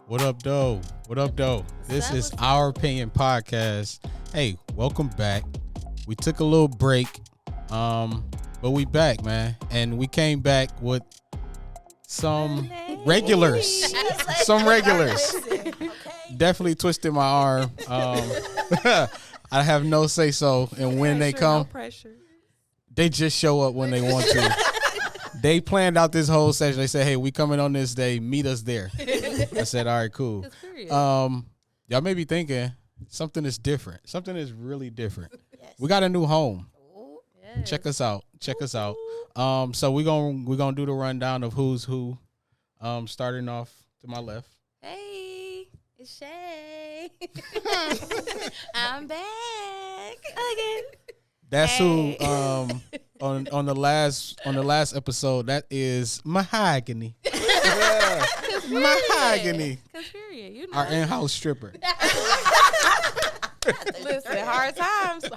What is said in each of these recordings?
What up, though? What up, though? This is Our Opinion Podcast. Hey, welcome back. We took a little break, but we back, man. And we came back with some regulars. Some regulars. Definitely twisted my arm. I have no say so. And when they come, they just show up when they want to. They planned out this whole session. They said, hey, we coming on this day. Meet us there. I said, all right, cool. Y'all may be thinking something is different. Something is really different. Yes. We got a new home. Yes. Check us out. So we're gonna do the rundown of who's who. Starting off to my left. Hey, it's Shay. I'm back again. That's who on the last episode, that is Mahogany. Yeah. Mahogany. You know. Our in-house stripper. Listen, hard times.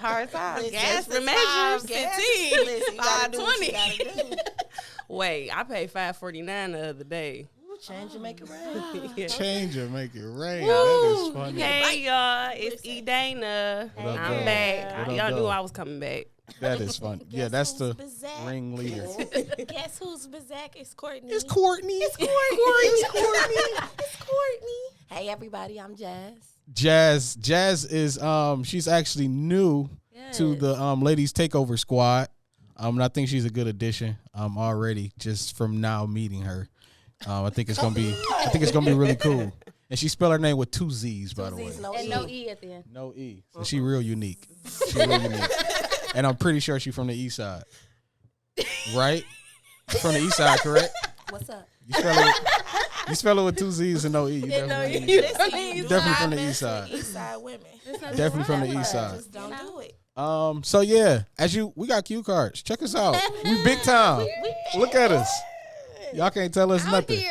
Gas for measures, 15, 520. Wait, I paid $5.49 the other day. Change and make it rain. Yeah. Change and make it rain. Woo. That is funny. Hey, y'all. It's Dana. I'm back. Y'all knew I was coming back. That is fun. Yeah, that's the ringleader. Guess who's Bazak? It's Courtney. It's Courtney. Hey, everybody. I'm Jazz. Jazz is she's actually new to the ladies takeover squad. And I think she's a good addition. Already just from now meeting her. I think it's gonna be really cool. And she spelled her name with 2 Z's, by the way. And no E at the end. No E. So she real unique. And I'm pretty sure she's from the east side. Right? From the east side, correct? What's up? You spell it with 2 Z's and no E. You definitely from the east side. East side women. Definitely from the east side. Just don't do it. So yeah, we got cue cards. Check us out. We big time. Look at us. Y'all can't tell us nothing.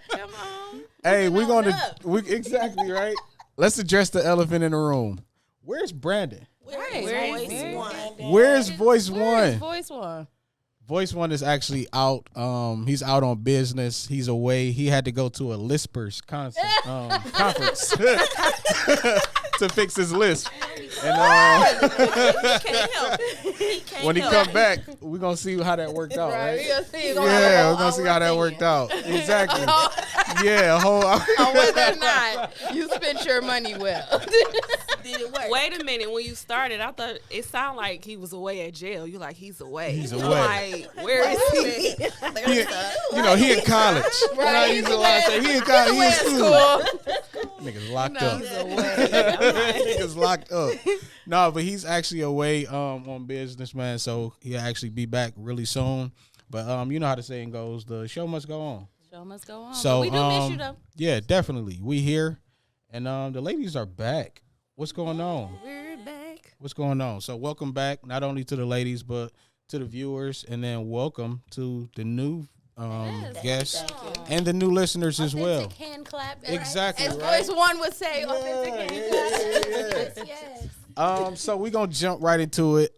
Come on. Hey, exactly right. Let's address the elephant in the room. Where's Brandon? Where's Voice One? Voice One is actually out. He's out on business. He's away. He had to go to a Lispers conference to fix his lisp. And when he come back, we're gonna see how that worked out, right? We're gonna see how that worked out. Exactly. Yeah, on whether or not you spent your money well. Did it work? Wait a minute. When you started, I thought it sounded like he was away at jail. You like, he's away. He's I'm away. like, where is he? He in college. Right. He in college. He in school. Niggas locked up. He's away. Niggas locked up. No, but he's actually away on business, man. So he'll actually be back really soon. But you know how the saying goes: the show must go on. Show must go on. So but we do miss you though. Yeah, definitely. We here, and the ladies are back. What's going on? We're back. What's going on? So welcome back, not only to the ladies, but to the viewers, and then welcome to the new guests and the new listeners as well. Authentic hand clap. Exactly. As right? Voice One would say, authentic hand clap. Yes. So we're gonna jump right into it.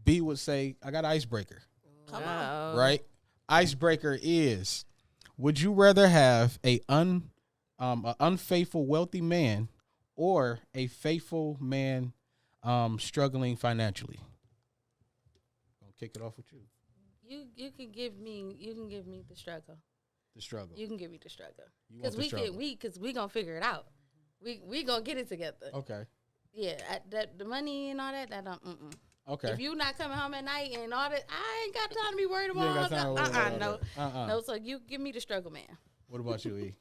B would say, I got an icebreaker. Come on. Right? Icebreaker is: would you rather have an unfaithful wealthy man or a faithful man struggling financially? I'll kick it off with you. You can give me the struggle. The struggle. You can give me the struggle. Because we gonna figure it out. We gonna get it together. Okay. Yeah, the money and all that don't. Okay. If you not coming home at night and all that, I ain't got time to be worried about. No. So you give me the struggle, man. What about you, E?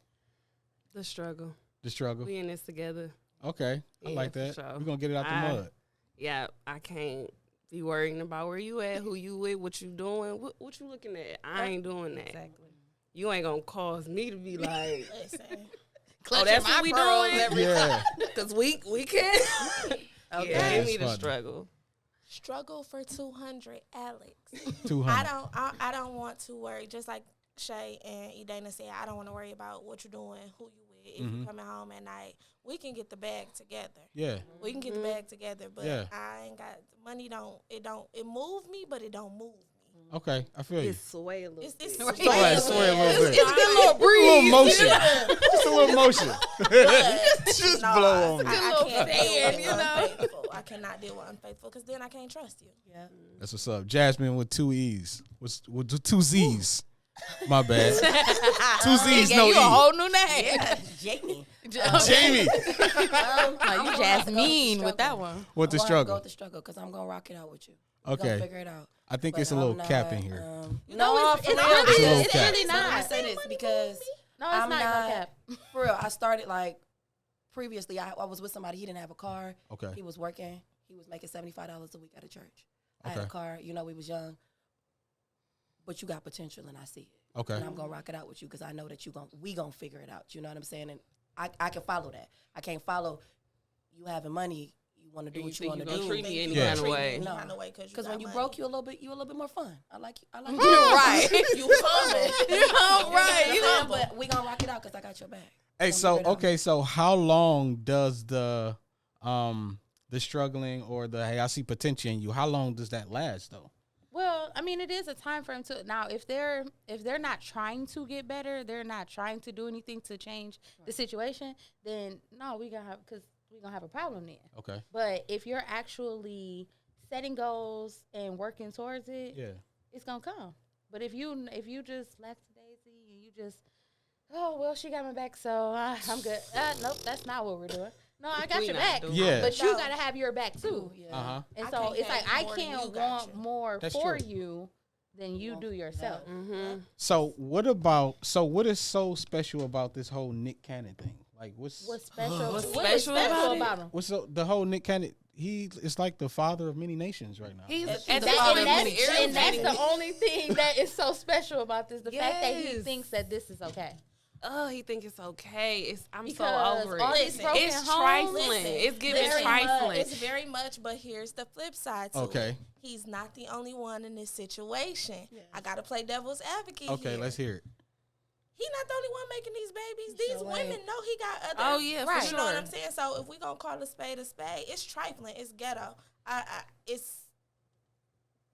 The struggle. The struggle. We in this together. Okay, I like that. Sure. We're gonna get it out the mud. Yeah, I can't be worrying about where you at, who you with, what you doing, what you looking at. I ain't doing that. Exactly. You ain't gonna cause me to be like, oh, that's what we doing. Yeah. Because we can. Okay. Yeah, give me the funny. struggle. Struggle for 200, Alex. 200. I don't want to worry. Just like Shay and Edana said, I don't want to worry about what you're doing, who you with. If you coming home at night, we can get the bag together. Yeah. We can get the bag together, but Yeah. I ain't got money. It move me, but it don't move me. Okay, I feel you. It sway a little bit. It's Sway a little bit. It's a good little breeze. A little motion. Just a little motion. Just no, blow on me. I can't fan, deal you with know? unfaithful. I cannot deal with unfaithful because then I can't trust you. Yeah. That's what's up. Jazzmin with 2 E's. With 2 Z's. My bad. 2 Z's, no E. You a whole new name. Yeah, Jamie. Jamie. You Jazzmin with that one. What the Go struggle? with the struggle because I'm going to rock it out with you. We're Okay. gonna figure it out. I think But it's a little I'm not, cap in here. No, for it's real. not. It's a little It's cap. really No, I not. say this because No, it's I'm not not- no cap. for real, I started like previously. I was with somebody. He didn't have a car. Okay. He was working. He was making $75 a week at a church. I had Okay. a car. You know, we was young. But you got potential, and I see it. Okay. And I'm gonna rock it out with you because I know that we gonna figure it out. You know what I'm saying? And I can follow that. I can't follow you having money. You want to do You what you think want you to gonna do. treat me any Yeah. kind of way. No. Because when you broke, you a little bit more fun. I like you. Right. You humble. You humble, right. You humble. But we gonna rock it out because I got your back. Hey, Gonna so figure it out. okay, so how long does the struggling or the hey, I see potential in you, how long does that last though? Well, I mean, it is a time frame too. Now, if they're not trying to get better, they're not trying to do anything to change the situation, then no, we're gonna have a problem then. Okay. But if you're actually setting goals and working towards it, Yeah. it's gonna come. But if you just lackadaisy and you just, oh well, she got my back, so I'm good. Nope, that's not what we're doing. No, I got We your not back. doing Yeah. But you No. gotta have your back too. Yeah. Uh-huh. And I so can't it's like have I more than can't you got want you. more That's for true. you than you do yourself. Mm-hmm. So what is so special about this whole Nick Cannon thing? Like what's What's special? What's what is special special about it? about him? what's the whole Nick Cannon? He is like the father of many nations right now. He's That's at the the father father of of many many areas. And that's areas. the only thing that is so special about this. The fact that he Yes. thinks that this is okay. Oh, he think it's okay. I'm Because so over all it. these broken It's homes- trifling. Listen, It's giving very trifling. It's very much, but here's the flip side to Okay. it. He's not the only one in this situation. Yes. I gotta play devil's advocate Okay, here. let's hear it. He's not the only one making these babies. These Sure women ain't. know he got other. Oh, yeah, for You know what sure. I'm saying? So if we gonna call a spade, it's trifling. It's ghetto. It's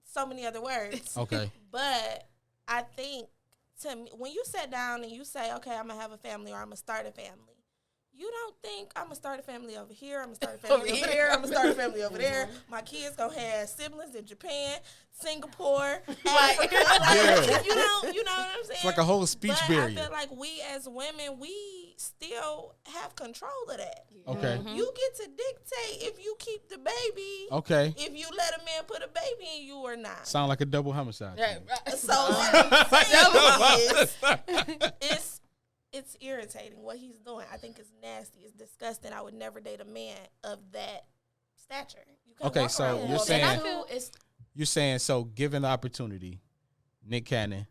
so many other words. Okay. But I think to me, when you sit down and you say, okay, I'm gonna have a family or I'm gonna start a family, you don't think I'm gonna start a family over here, I'm gonna start a family over there, I'm gonna start a family over there. My kids gonna have siblings in Japan, Singapore, Africa. Yeah. You know what I'm saying? It's like a whole speech but barrier. I feel like we as women, we still have control of that. Okay. You get to dictate if you keep the baby, Okay. if you let a man put a baby in you or not. Sound like a double homicide. Right, thing. right. So what I'm saying is, it's irritating what he's doing. I think it's nasty. It's disgusting. I would never date a man of that stature. You can't Okay, walk so around with you're all saying- that. I feel it's You're saying so given the opportunity, Nick Cannon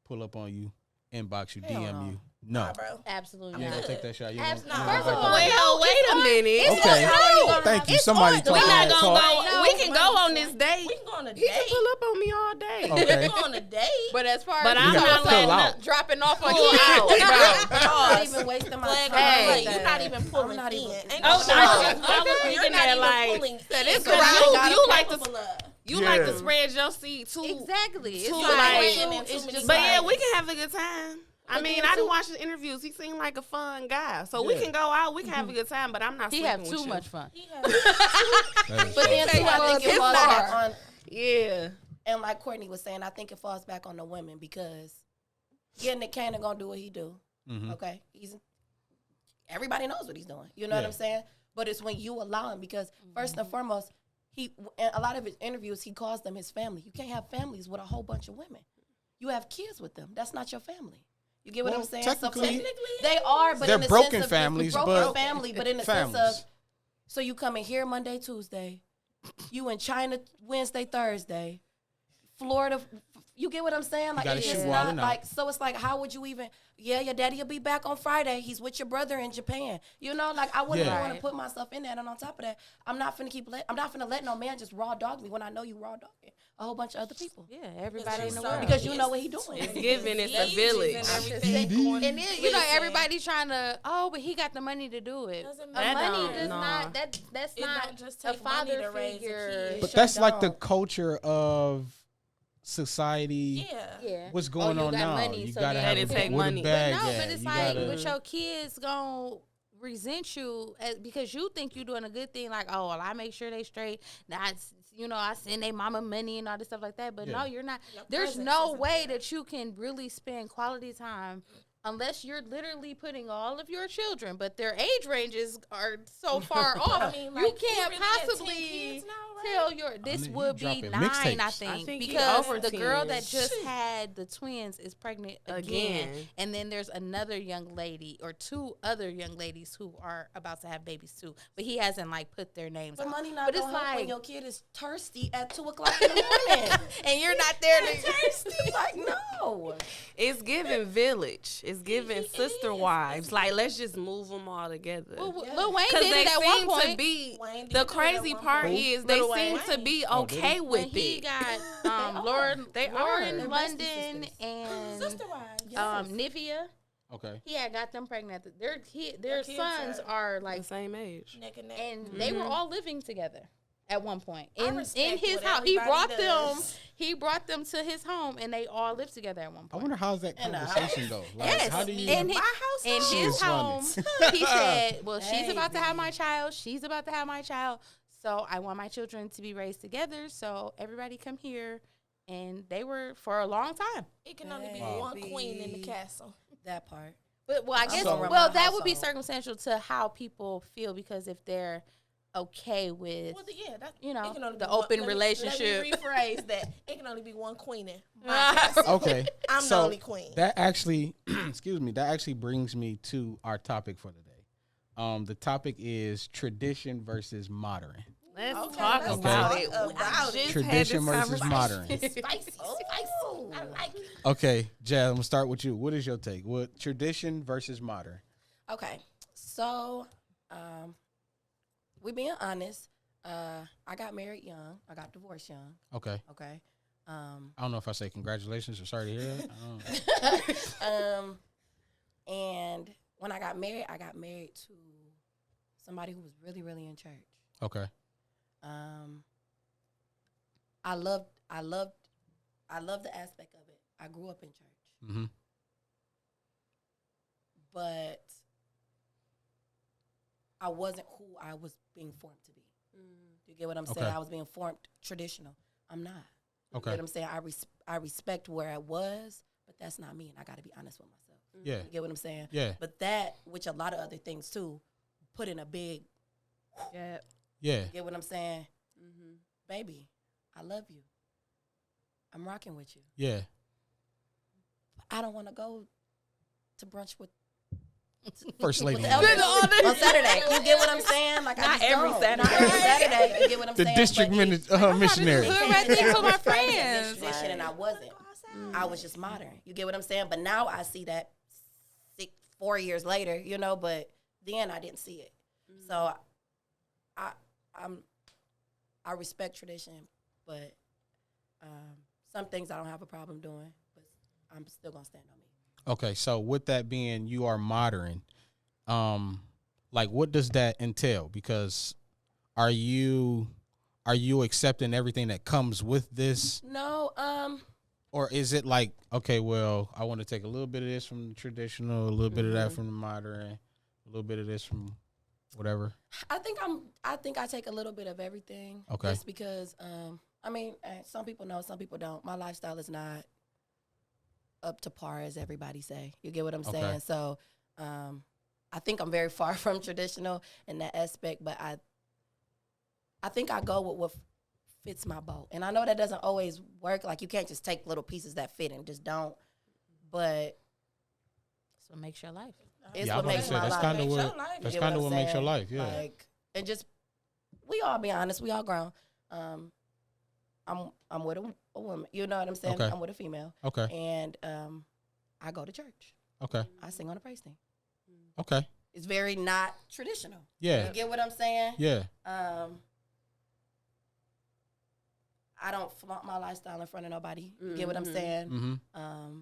pull up on you, inbox you, Hell DM no. you. No. Nah, bro. absolutely You ain't not. gonna take that shot. You Absolutely. gonna First of bite all, that Well, wait a minute. Okay. No. Thank you. It's Somebody on- talk We We're not that gonna talk. go. We can go on this date. We can go on a He can date. pull up on me all day. We Okay. can go on a date. But as far But as I'm you not know, letting out. dropping off on Pull you, out, I'm bro. not even wasting my Flag time. on Hey. the play. You're not even pulling not in. even- Ain't Oh, no no. shit. I was You're thinking not that even like pulling that in. is So because you like capable to of. you like to Yeah. spread your seed too. exactly. It's Too like, like- It's just But like- yeah, we can have a good time. I But mean, then I too- didn't watch his interviews. He seemed like a fun guy, so we Yeah. can go out. We can have a good time. But I'm not. he sleeping have with too you. much fun. He has- That is But then fine. too, I think it It's falls hard. back on, Yeah. and like Courtney was saying, I think it falls back on the women because Nick Cannon gonna do what he do. Mhm. Okay, everybody knows what he's doing. You know what Yeah. I'm saying? But it's when you allow him because first and foremost, in a lot of his interviews, he calls them his family. You can't have families with a whole bunch of women. You have kids with them. That's not your family. You get what Well, I'm saying? technically- they are, but They're in the broken sense of families, broken but family, but in the families. sense of, so you come in here Monday, Tuesday, you in China Wednesday, Thursday, Florida. You get what I'm saying? Like gotta it's shoot just while not they're not. like. So it's like, how would you even? Yeah, your daddy will be back on Friday. He's with your brother in Japan. You know, like I wouldn't Yeah. want to put myself in that. And on top of that, I'm not finna let no man just raw dog me when I know you raw dogging a whole bunch of other people. Yeah, everybody in the so- world. Because you know what he doing. It's given. It's a Stages village. and everything. And then you know everybody trying to but he got the money to do it. Doesn't Money matter. does Nah. not that's It not don't just a take money father to raise a figure. kid. But sure that's like the don't. culture of society. Yeah. What's going you on got now? money, You so gotta then have you a take where the money. bag No, at. but it's You like, gotta- but your kids gonna resent you because you think you're doing a good thing. Like, oh, well, I make sure they straight. I send their mama money and all this stuff like that. But no, you're not. There's presence no isn't way there. that you can really spend quality time unless you're literally putting all of your children, but their age ranges are so far off. I mean, like, you can't really got 10 possibly kids now, right? tell your. This you would be dropping 9, I mixtapes. think, I think he because over the girl 10. that just had the twins is pregnant again, Again. and then there's another young lady or 2 other young ladies who are about to have babies too, but he hasn't like put their names. But out. money not But it's gonna help when like, your kid is thirsty at 2:00 in the morning. and you're not there to. Thirsty, like no. It's giving village. It's giving sister wives. Like, let's just move them all together. Well, Yeah. Lil Wayne Because did they it at one seem point. to be. Wayne did The do it crazy at one part point. is they Lil seem Wayne. to be Oh, did he? okay with When he it. got Lauren They in are. London Bestie sisters. and Sister wives. Yes. Nivea, Okay. he had got them pregnant. Their kids sons are like, The same age. Neck and neck. and they were all living together at one point I in respect his what house. He everybody brought does. them. He brought them to his home, and they all lived together at one I point. wonder how's that In the conversation go. Like, Yes, how do you? in My in household. his is home, running. he said, "Well, she's Hey, about to have baby. my child. She's about to have my child. So I want my children to be raised together. So everybody come here." And they were for a long time. It can only be Wow. one queen in the castle. That part. But I I'm guess gonna run well my that would be household. circumstantial to how people feel, because if they're okay with Well, yeah, that, You know, it can only the be one- open let me relationship. rephrase that. It can only be one queen in my castle. Okay. I'm so the only queen. That actually, excuse me, that actually brings me to our topic for the day. The topic is tradition versus modern. Let's Okay, talk let's about talk it. about I it. just Tradition had this versus conversation. modern. Spicy, spicy. I like it. Okay, Jazz, I'm gonna start with you. What is your take? What tradition versus modern? Okay, so we being honest. I got married young. I got divorced young. Okay. Okay. I don't know if I say congratulations or sorry to hear that. I don't know. And when I got married to somebody who was really, really in church. Okay. I loved the aspect of it. I grew up in church, Mm-hmm. but I wasn't who I was being formed to be. You get what I'm saying? Okay. I was being formed traditional. I'm not. You Okay. get what I'm saying? I respect where I was, but that's not me, and I got to be honest with myself. Yeah. You get what I'm saying? Yeah. But that, which a lot of other things too, put in a big. Yeah. Yeah. Get what I'm saying? Mm-hmm. Baby, I love you. I'm rocking with you. Yeah. I don't want to go to brunch with First lady. the elders on Saturday. You get what I'm saying? Like, I Not just every don't. Saturday. Not every Saturday. You get what I'm The saying? district But missionary. Hood right there for my was fighting friends. against tradition, and I wasn't. I was just modern. You get what I'm saying? But now I see that 4 years later, you know, but then I didn't see it. So I respect tradition, but some things I don't have a problem doing, but I'm still gonna stand on me. Okay, so with that being, you are modern. Like, what does that entail? Because are you accepting everything that comes with this, No, or is it like, okay, well, I want to take a little bit of this from the traditional, a little bit of that from the modern, a little bit of this from whatever? I think I take a little bit of everything. Okay. Just because I mean, some people know, some people don't. My lifestyle is not up to par, as everybody say. You get what I'm Okay. saying? So I think I'm very far from traditional in that aspect, but I think I go with what fits my boat. And I know that doesn't always work. Like, you can't just take little pieces that fit and just don't. But That's what makes your life. it's Yeah, what I'm about to makes say, my that's life. kind of Makes what your life. that's You get kind of I'm what makes your saying? life. Yeah. Like, and just, we all be honest, we all grown. I'm with a woman. You know what I'm saying? Okay. I'm with a female. Okay. And I go to church. Okay. I sing on a praise team. Okay. It's very not traditional. Yeah. You get what I'm saying? Yeah. I don't flaunt my lifestyle in front of nobody. You get what I'm saying? Mm-hmm.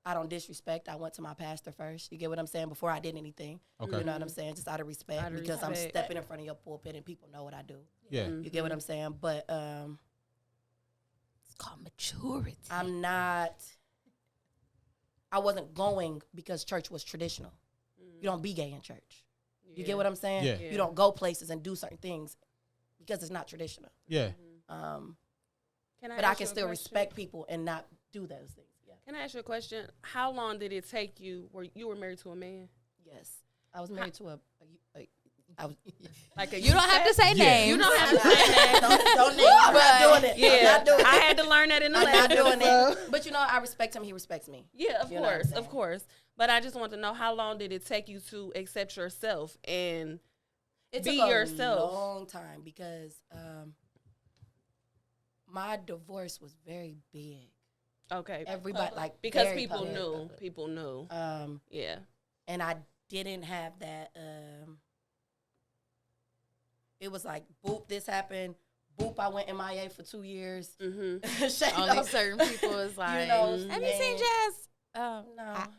I don't disrespect. I went to my pastor first. You get what I'm saying? Before I did anything. Okay. You know what I'm saying? Just out of respect, Out of because I'm respect. stepping in front of your pulpit and people know what I do. Yeah. You get what I'm saying? But It's called maturity. I wasn't going because church was traditional. You don't be gay in church. You get what I'm saying? Yeah. You don't go places and do certain things because it's not traditional. Yeah. But I can still respect people and not do those things. Yeah. Can I ask you a question? How long did it take you where you were married to a man? Yes. I was married to I was Like You don't have to say names. You don't have to say that. don't name. I'm not doing it. Yeah, I'm not doing it. I had to learn that in the I'm last not doing episode. it. But I respect him. He respects me. Yeah, of You know what I'm course, saying? of course. But I just want to know, how long did it take you to accept yourself and It be took a yourself? long time because my divorce was very big. Okay, Everybody because very people public. knew, people knew. Yeah, And I didn't have that. It was like, boop, this happened. Boop, I went MIA for 2 years. Mm-hmm. Only certain people is like, You know, have you seen Jazz? No.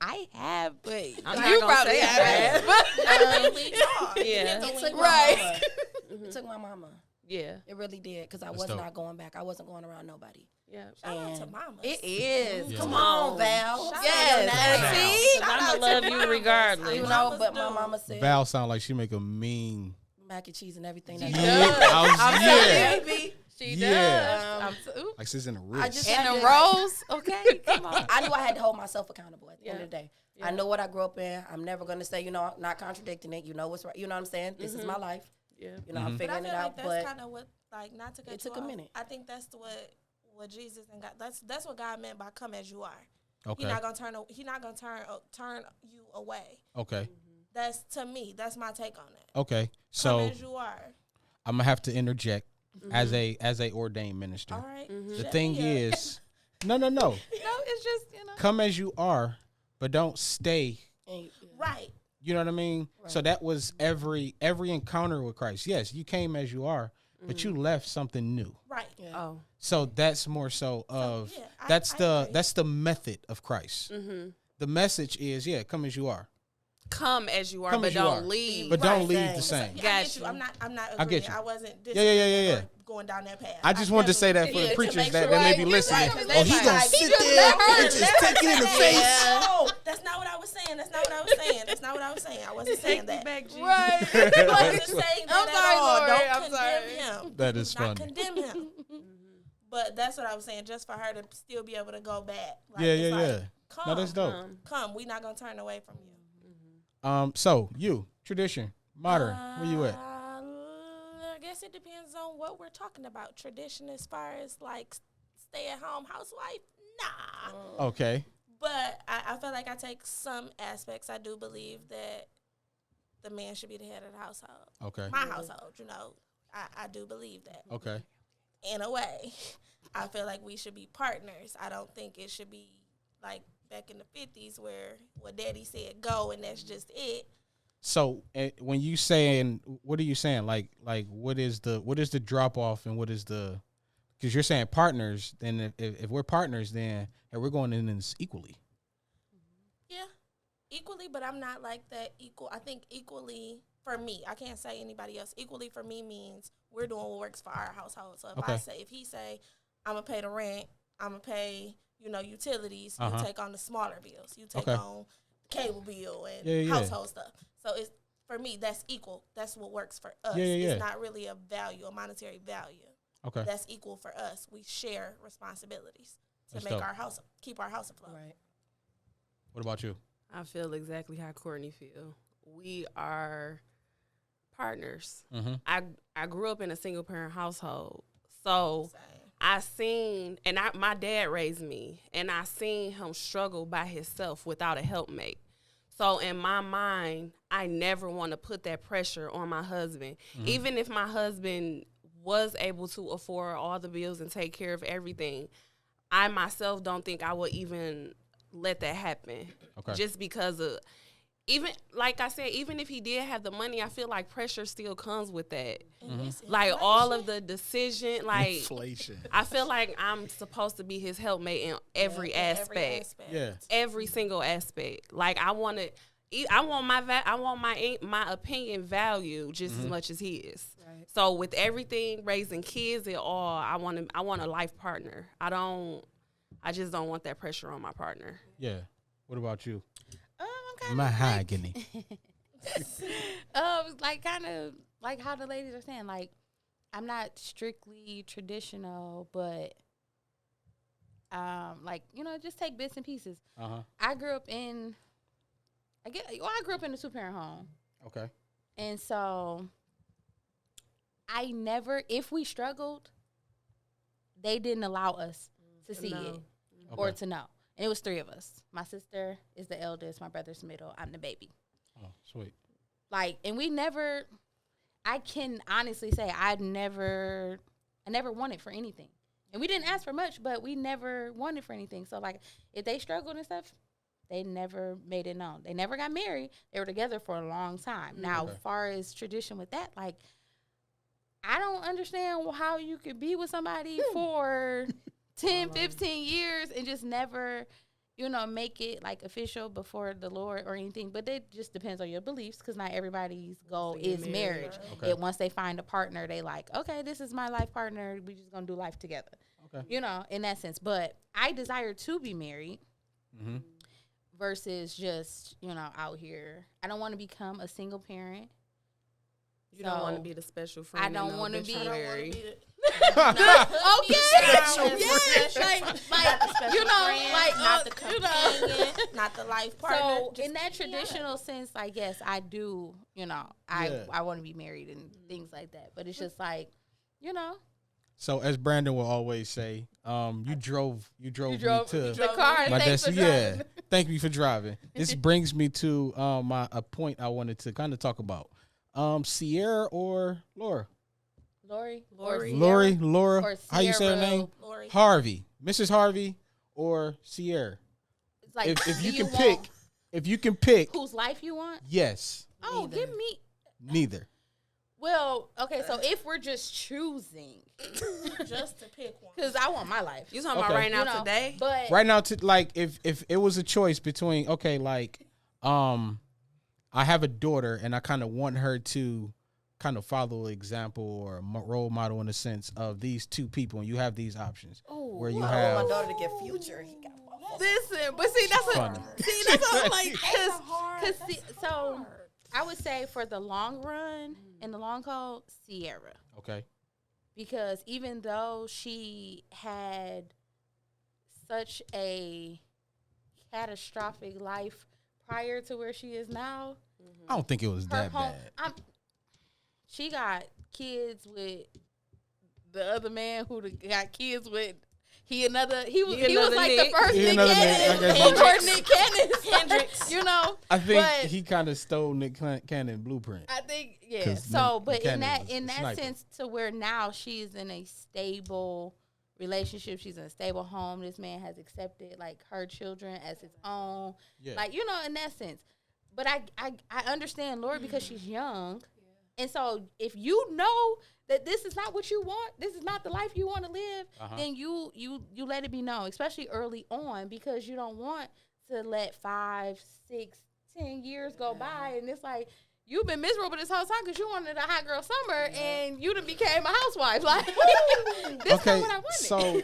I have, but I'm not gonna say I have. Yeah. It took my Right. mama. Mm-hmm. It took my mama. Yeah, It really did because I That's was dope. not going back. I wasn't going around nobody. yeah. Shout out to And mamas. It is. Yeah. Come on, Val. Shout out Yes. to Val. See? Cause I'ma love you regardless. You know, Mamas but do. my mama said Val sound like she make a mean. mac and cheese and everything. She that does. baby. She Yeah. does. Like she's in a I wrist. just And had the to- rolls, okay? Come on. I knew I had to hold myself accountable at the end Yeah. of the day. Yeah. I know what I grew up in. I'm never going to say, not contradicting it. You know what's right. You know what I'm saying? This is my life. Yeah. I'm But I figuring feel it like out. that's But kind of what, not to cut it you took a off, minute. I think that's what Jesus and God. That's what God meant by come as you are. Okay. He's not gonna turn you away. Okay. That's to me. That's my take on it. Okay. Come So as you are. I'm gonna have to interject as a ordained minister. All right. The Shut thing me up. is, no. No, it's just, Come as you are, but don't stay. Right. You know what I mean? So that was every encounter with Christ. Yes, you came as you are, but you left something new. Right. Oh. So that's more so of yeah, that's I the agree. that's the method of Christ. Mm-hmm. The message is come as you are, Come as you are, Come but as you don't are. leave. but don't Right, leave same. the same. Yeah, I Got get you. you. I'm not I agreeing. get you. I wasn't Yeah. going down that path. I just wanted to say that for the to preachers make that, sure- that may be right, listening. right, 'cause Oh, they he like, gonna he sit just there let her- and just let her take it in the say face. that. No, that's not what I was saying. That's not what I was saying. That's not what I was saying. I wasn't saying that. Back, Jesus. I wasn't saying that I'm sorry, at all. Lori, Don't I'm condemn sorry. him. That is Do not funny. condemn him. But that's what I was saying. Just for her to still be able to go back. Like, Yeah. it's like, No, Come, that's dope. come. We not gonna turn away from you. So you tradition modern, where you at? I guess it depends on what we're talking about. Tradition, as far as like stay at home housewife, nah. Okay. But I feel like I take some aspects. I do believe that the man should be the head of the household. Okay. My household, I do believe that. Okay. In a way, I feel like we should be partners. I don't think it should be like back in the 50s where what daddy said go and that's just it. So when you saying, what are you saying? Like what is the drop off and what is the? Because you're saying partners. Then if we're partners, then and we're going in this equally. Yeah, equally, but I'm not like that equal. I think equally for me, I can't say anybody else. Equally for me means we're doing what works for our household. So if he say, I'm gonna pay the rent, I'm gonna pay, utilities, you take on the smaller bills, you take on cable bill and household stuff. So it's for me, that's equal. That's what works for us. It's not really a monetary value. Okay. That's equal for us. We share responsibilities to That's make dope. keep our house afloat. Right. What about you? I feel exactly how Courtney feel. We are partners. Mm-hmm. I grew up in a single parent household, so Same. I seen, and my dad raised me, and I seen him struggle by himself without a helpmate. So in my mind, I never want to put that pressure on my husband, even if my husband was able to afford all the bills and take care of everything. I myself don't think I would even let that happen. Okay. Just because of, even like I said, even if he did have the money, I feel like pressure still comes with that. Like all of the decision, like Inflation. I feel like I'm supposed to be his helpmate in every aspect. Yeah. Every single aspect. Like I want to, I want my opinion valued just as much as his. Right. So with everything, raising kids and all, I want a life partner. I just don't want that pressure on my partner. Yeah. What about you? I'm kind of Mahogany. like kind of like how the ladies are saying. Like, I'm not strictly traditional, but like, you know, just take bits and pieces. I grew up in a 2-parent home. Okay. And so I never, if we struggled, they didn't allow us to see it or to know. And it was 3 of us. My sister is the eldest, my brother's the middle, I'm the baby. Oh, sweet. Like, and I can honestly say I never wanted for anything. And we didn't ask for much, but we never wanted for anything. So, like, if they struggled and stuff, they never made it known. They never got married. They were together for a long time. Now, as far as tradition with that, like, I don't understand how you could be with somebody for 10, 15 years and just never, you know, make it, like, official before the Lord or anything. But it just depends on your beliefs, because not everybody's goal is marriage. Okay. Once they find a partner, they like, okay, this is my life partner. We just going to do life together. Okay. You know, in that sense. But I desire to be married versus just, you know, out here. I don't want to become a single parent. You don't want to be the special friend. I don't want to be. Okay. You know, like, not the companion, not the life partner. So in that traditional sense, like, yes, I do, you know, I want to be married and things like that. But it's just like, you know. So as Brandon will always say, you drove me to the car. my destination. Yeah, thank you for driving. This brings me to a point I wanted to kind of talk about. Sierra or Laura? Lori. Laura. Or How you say her name? Lori. Harvey. Mrs. Harvey or Sierra? It's like, If you can pick, whose life you want? yes. Oh, give me. Neither. Well, okay, so if we're just choosing, Just to pick one. because I want my life. You talking about right now, You know, today? But Right now, like if it was a choice between, okay, like I have a daughter and I kind of want her to kind of follow an example or a role model in the sense of these 2 people, and you have these options where you I have. want my daughter to get Future. He got one. listen, but see, that's Funny. what I'm like, so I would say for the long run and the long haul, Sierra. Okay. Because even though she had such a catastrophic life prior to where she is now, I don't think it was that bad. She got kids with the other man who got kids with. He was like Nick. the first He Nick another Cannon. Nick, I guess. Or Nick Cannon. Hendrix. You know, I think but he kind of stole Nick Cannon blueprint. I think, yeah. 'Cause So, Nick but in Cannon was that a sniper. sense, to where now she's in a stable relationship, she's in a stable home. This man has accepted like her children as his own. Yeah. Like, you know, in that sense. But I understand Lori because she's young. And so if you know that this is not what you want, this is not the life you want to live, then you let it be known, especially early on, because you don't want to let 5, 6, 10 years go by. And it's like, you've been miserable this whole time because you wanted a hot girl summer and you done became a housewife. Like, this is not what I wanted. So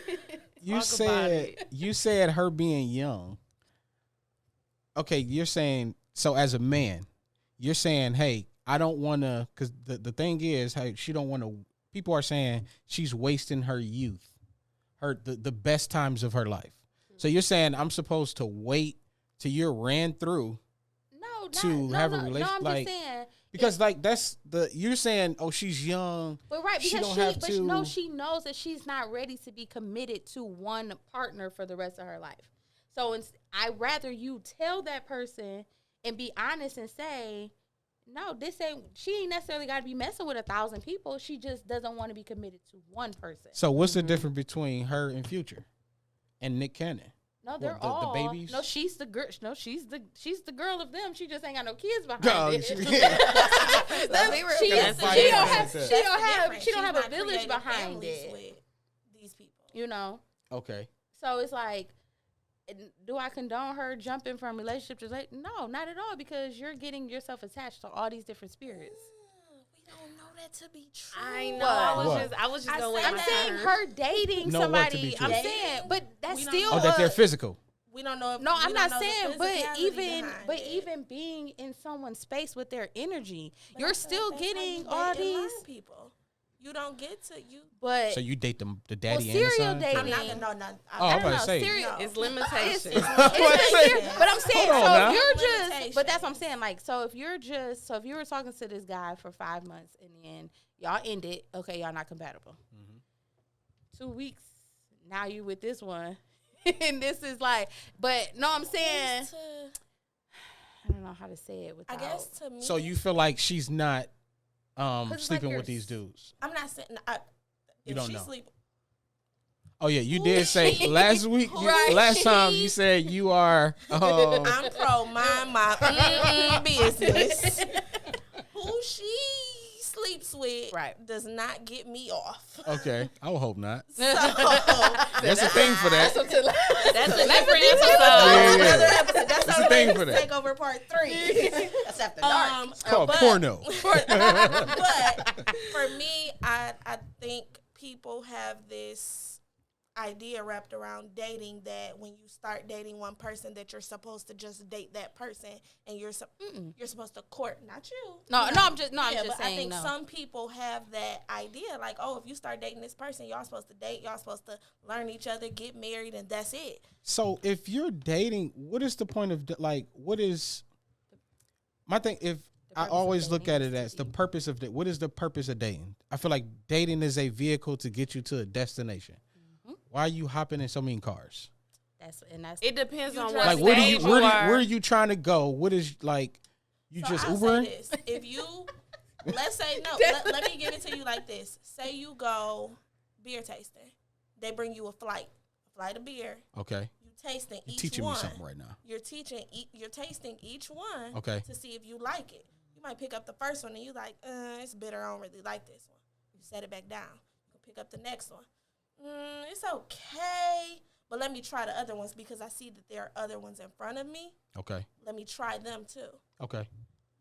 you said her being young. Okay, you're saying, so as a man, you're saying, hey, I don't want to, because the thing is, hey, she don't want to, people are saying she's wasting her youth, the best times of her life. So you're saying I'm supposed to wait till you're ran through have a relationship? No, I'm like, just saying. because like you're saying, oh, she's young. But right, she because don't have to. no, she knows that she's not ready to be committed to one partner for the rest of her life. So I'd rather you tell that person and be honest and say, no, she ain't necessarily got to be messing with 1,000 people. She just doesn't want to be committed to one person. So what's the difference between her and Future and Nick Cannon? No, they're the all babies? No, she's the girl. No, she's the girl of them. She just ain't got no kids behind God, it. she- She don't have a village behind it. With these people. You know. Okay. So it's like, do I condone her jumping from relationship to relationship? No, not at all, because you're getting yourself attached to all these different spirits. We don't know that to be true. I know. What? I was just going with I'm my saying terms. her dating Know what to somebody. be true. I'm saying, but that's We don't still Oh, that they're physical. We don't know. no, I'm we not don't know the saying, but physicality behind it. even being in someone's space with their energy, But you're I feel still like that's how getting you all date and learn these. people. You don't get to you. But So you date the daddy and the serial son? dating. I'm not gonna no. Oh, I'm about to know, say. serial- It's limitations. It's but I'm saying, Hold on so now. if you're Limitations. just, but that's what I'm saying. Like, so if you were talking to this guy for 5 months and then y'all ended, okay, y'all not compatible. 2 weeks, now you with this one, and this is like, but no, I'm saying, I don't know how to say it I without. guess to me. So you feel like she's not it's sleeping like with you're these dudes? I'm not saying. You If don't she know. sleep, Oh yeah, you did say last week. Right. Last time you said you are. I'm pro mind my business. Who she sleeps with Right. does not get me off. Okay, I would hope not. So That's a thing for that. That's a different Yeah, episode. yeah. that's It's a our thing for that. Take over part 3. That's after dark. It's called but- porno. But for me, I think people have this idea wrapped around dating that when you start dating one person that you're supposed to just date that person and you're supposed to court, not you. No, You no, know? I'm just but saying I think no. some people have that idea, like, oh, if you start dating this person, y'all supposed to date, y'all supposed to learn each other, get married, and that's it. So if you're dating, what is the point of like? What is my thing? If I purpose of always look dating at is it to as the be- purpose of what is the purpose of dating? I feel like dating is a vehicle to get you to a destination. Why are you hopping in so many cars? That's It depends on drive- what Like where do you stage where, you do, are. where are you trying to go? What is like you So just I'll Ubering? say this. If you, let's say, no, let me give it to you like this. Say you go beer tasting. They bring you a flight of beer. Okay, You tasting you're each teaching one. me something right now. You're tasting each one Okay. to see if you like it. You might pick up the first one and you like, it's bitter. I don't really like this one. You set it back down. You pick up the next one. It's okay, but let me try the other ones because I see that there are other ones in front of me. Okay, Let me try them too. okay.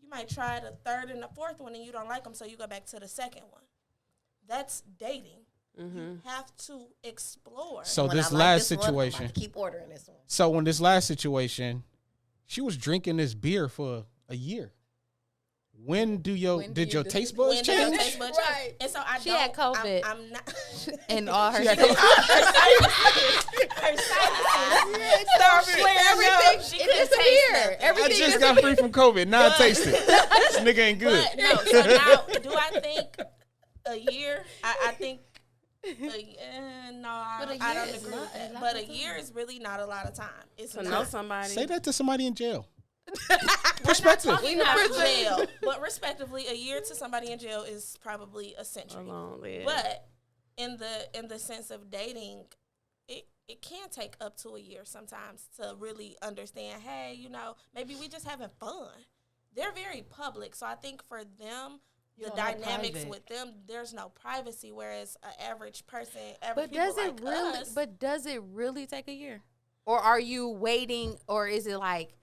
You might try the third and the fourth one and you don't like them, so you go back to the second one. That's dating. You have to explore. So When this I like last this one, I'm about situation. to keep ordering this one. So in this last situation, she was drinking this beer for a year. When did your taste buds When did your change? taste buds change? And so She had COVID. I'm not. And all her She had shit. Her sinuses start flaring up. She couldn't taste nothing. I Everything just is got free from COVID. Now I taste it. This nigga ain't good. But no, so now, do I think a year? I think, no, But a I year don't is agree not with a that. lot But of a time. year is really not a lot of time. It's To not. know somebody. Say that to somebody in jail. Perspective. We We not not talking- jail, but respectively, a year to somebody in jail is probably a century. But in the sense of dating, it can take up to a year sometimes to really understand. Hey, maybe we just having fun. They're very public, so I think for them, the don't have dynamics private. with them, there's no privacy. Whereas an average person, But people does it like really? us, But does it really take a year? Or are you waiting? Or is it like,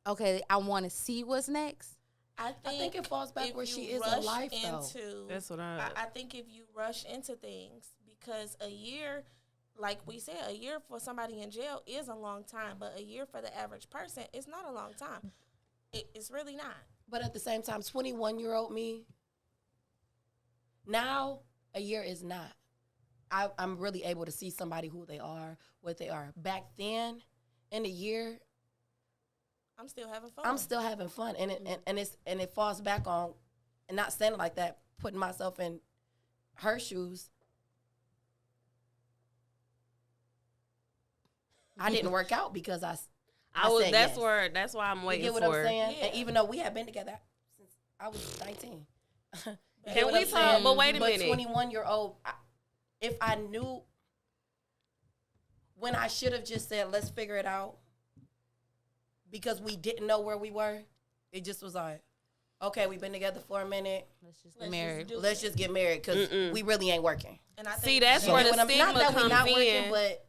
okay, I want to see what's next? I think it falls back if where you she is in rush life, though. into- That's what I think if you rush into things, because a year, like we said, a year for somebody in jail is a long time, but a year for the average person is not a long time. It's really not. But at the same time, 21-year-old me, now a year is not. I'm really able to see somebody who they are, what they are. Back then, in a year, I'm still having fun. I'm still having fun, and it falls back on, and not saying it like that, putting myself in her shoes. I didn't work out because I was. said That's yes. that's why I'm You waiting get what for. I'm saying? Yeah. And even though we have been together since I was 19. Can what we I'm talk? saying? But wait a But minute. 21-year-old, if I knew when I should have just said, let's figure it out, because we didn't know where we were, it just was like, okay, we've been together for a minute. Let's just get married. Let's just get married because we really ain't working. And I See, think that's You where get the what I'm- stigma not that we comes not in. working, but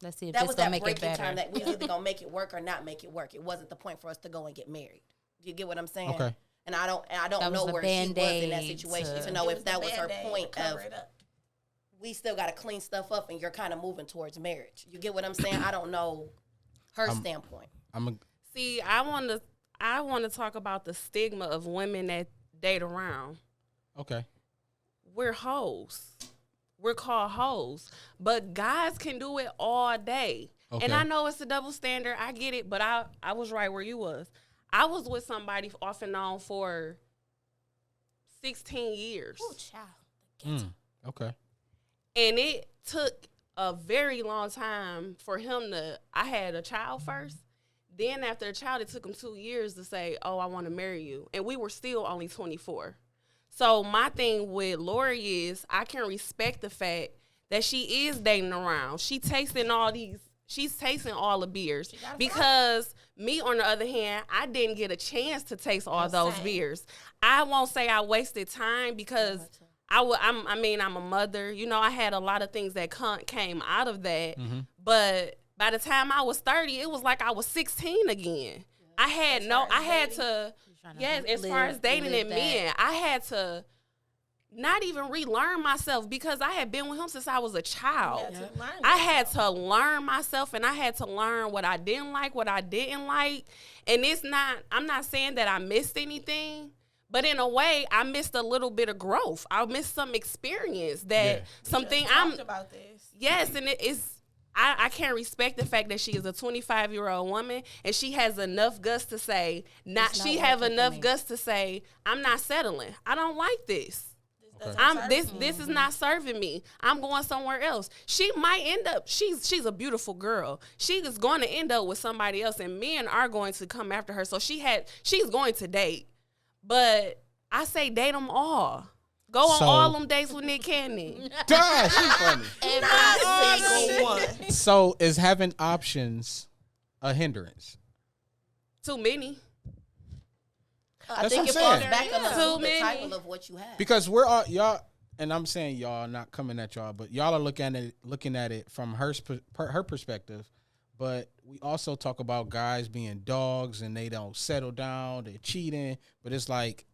Let's see if that this was gonna that make it breaking better. time that we was either gonna make it work or not make it work. It wasn't the point for us to go and get married. You get what I'm saying? Okay. And I don't That know was the where she was in that Band-Aid situation to- to know It if was that the was her Band-Aid point to of cover it up. we still got to clean stuff up and you're kind of moving towards marriage. You get what I'm saying? I don't know her standpoint. See, I want to talk about the stigma of women that date around. Okay. We're hoes. We're called hoes. But guys can do it all day. Okay. And I know it's a double standard. I get it, but I was right where you was. I was with somebody off and on for 16 years. Oh, child. Okay. And it took a very long time for him to, I had a child first. Then after a child, it took him 2 years to say, oh, I want to marry you. And we were still only 24. So my thing with Lori is I can respect the fact that she is dating around. She's tasting all the beers. Because me, on the other hand, I didn't get a chance to taste all those beers. I won't say I wasted time because I'm a mother. You know, I had a lot of things that came out of that. Mm-hmm. But by the time I was 30, it was like I was 16 again. I had to, yes, as far as dating and men, I had to not even relearn myself because I had been with him since I was a child. I had to learn myself, and I had to learn what I didn't like, what I didn't like. And I'm not saying that I missed anything, but in a way, I missed a little bit of growth. I missed some experience something talked about this. Yes, and I can't respect the fact that she is a 25-year-old woman and she has enough guts to say, guts to say, I'm not settling. I don't like this. This is not serving me. I'm going somewhere else. She might end up, she's a beautiful girl. She is going to end up with somebody else, and men are going to come after her. So she's going to date. But I say date them all. Go on all them dates with Nick Cannon. Gosh, she's funny. Every single one. So is having options a hindrance? Too many. I That's think what it I'm falls saying. back on Too the many. title of what you have. Because we're all y'all, and I'm saying y'all, not coming at y'all, but y'all are looking at it from her perspective. But we also talk about guys being dogs and they don't settle down, they're cheating. But it's like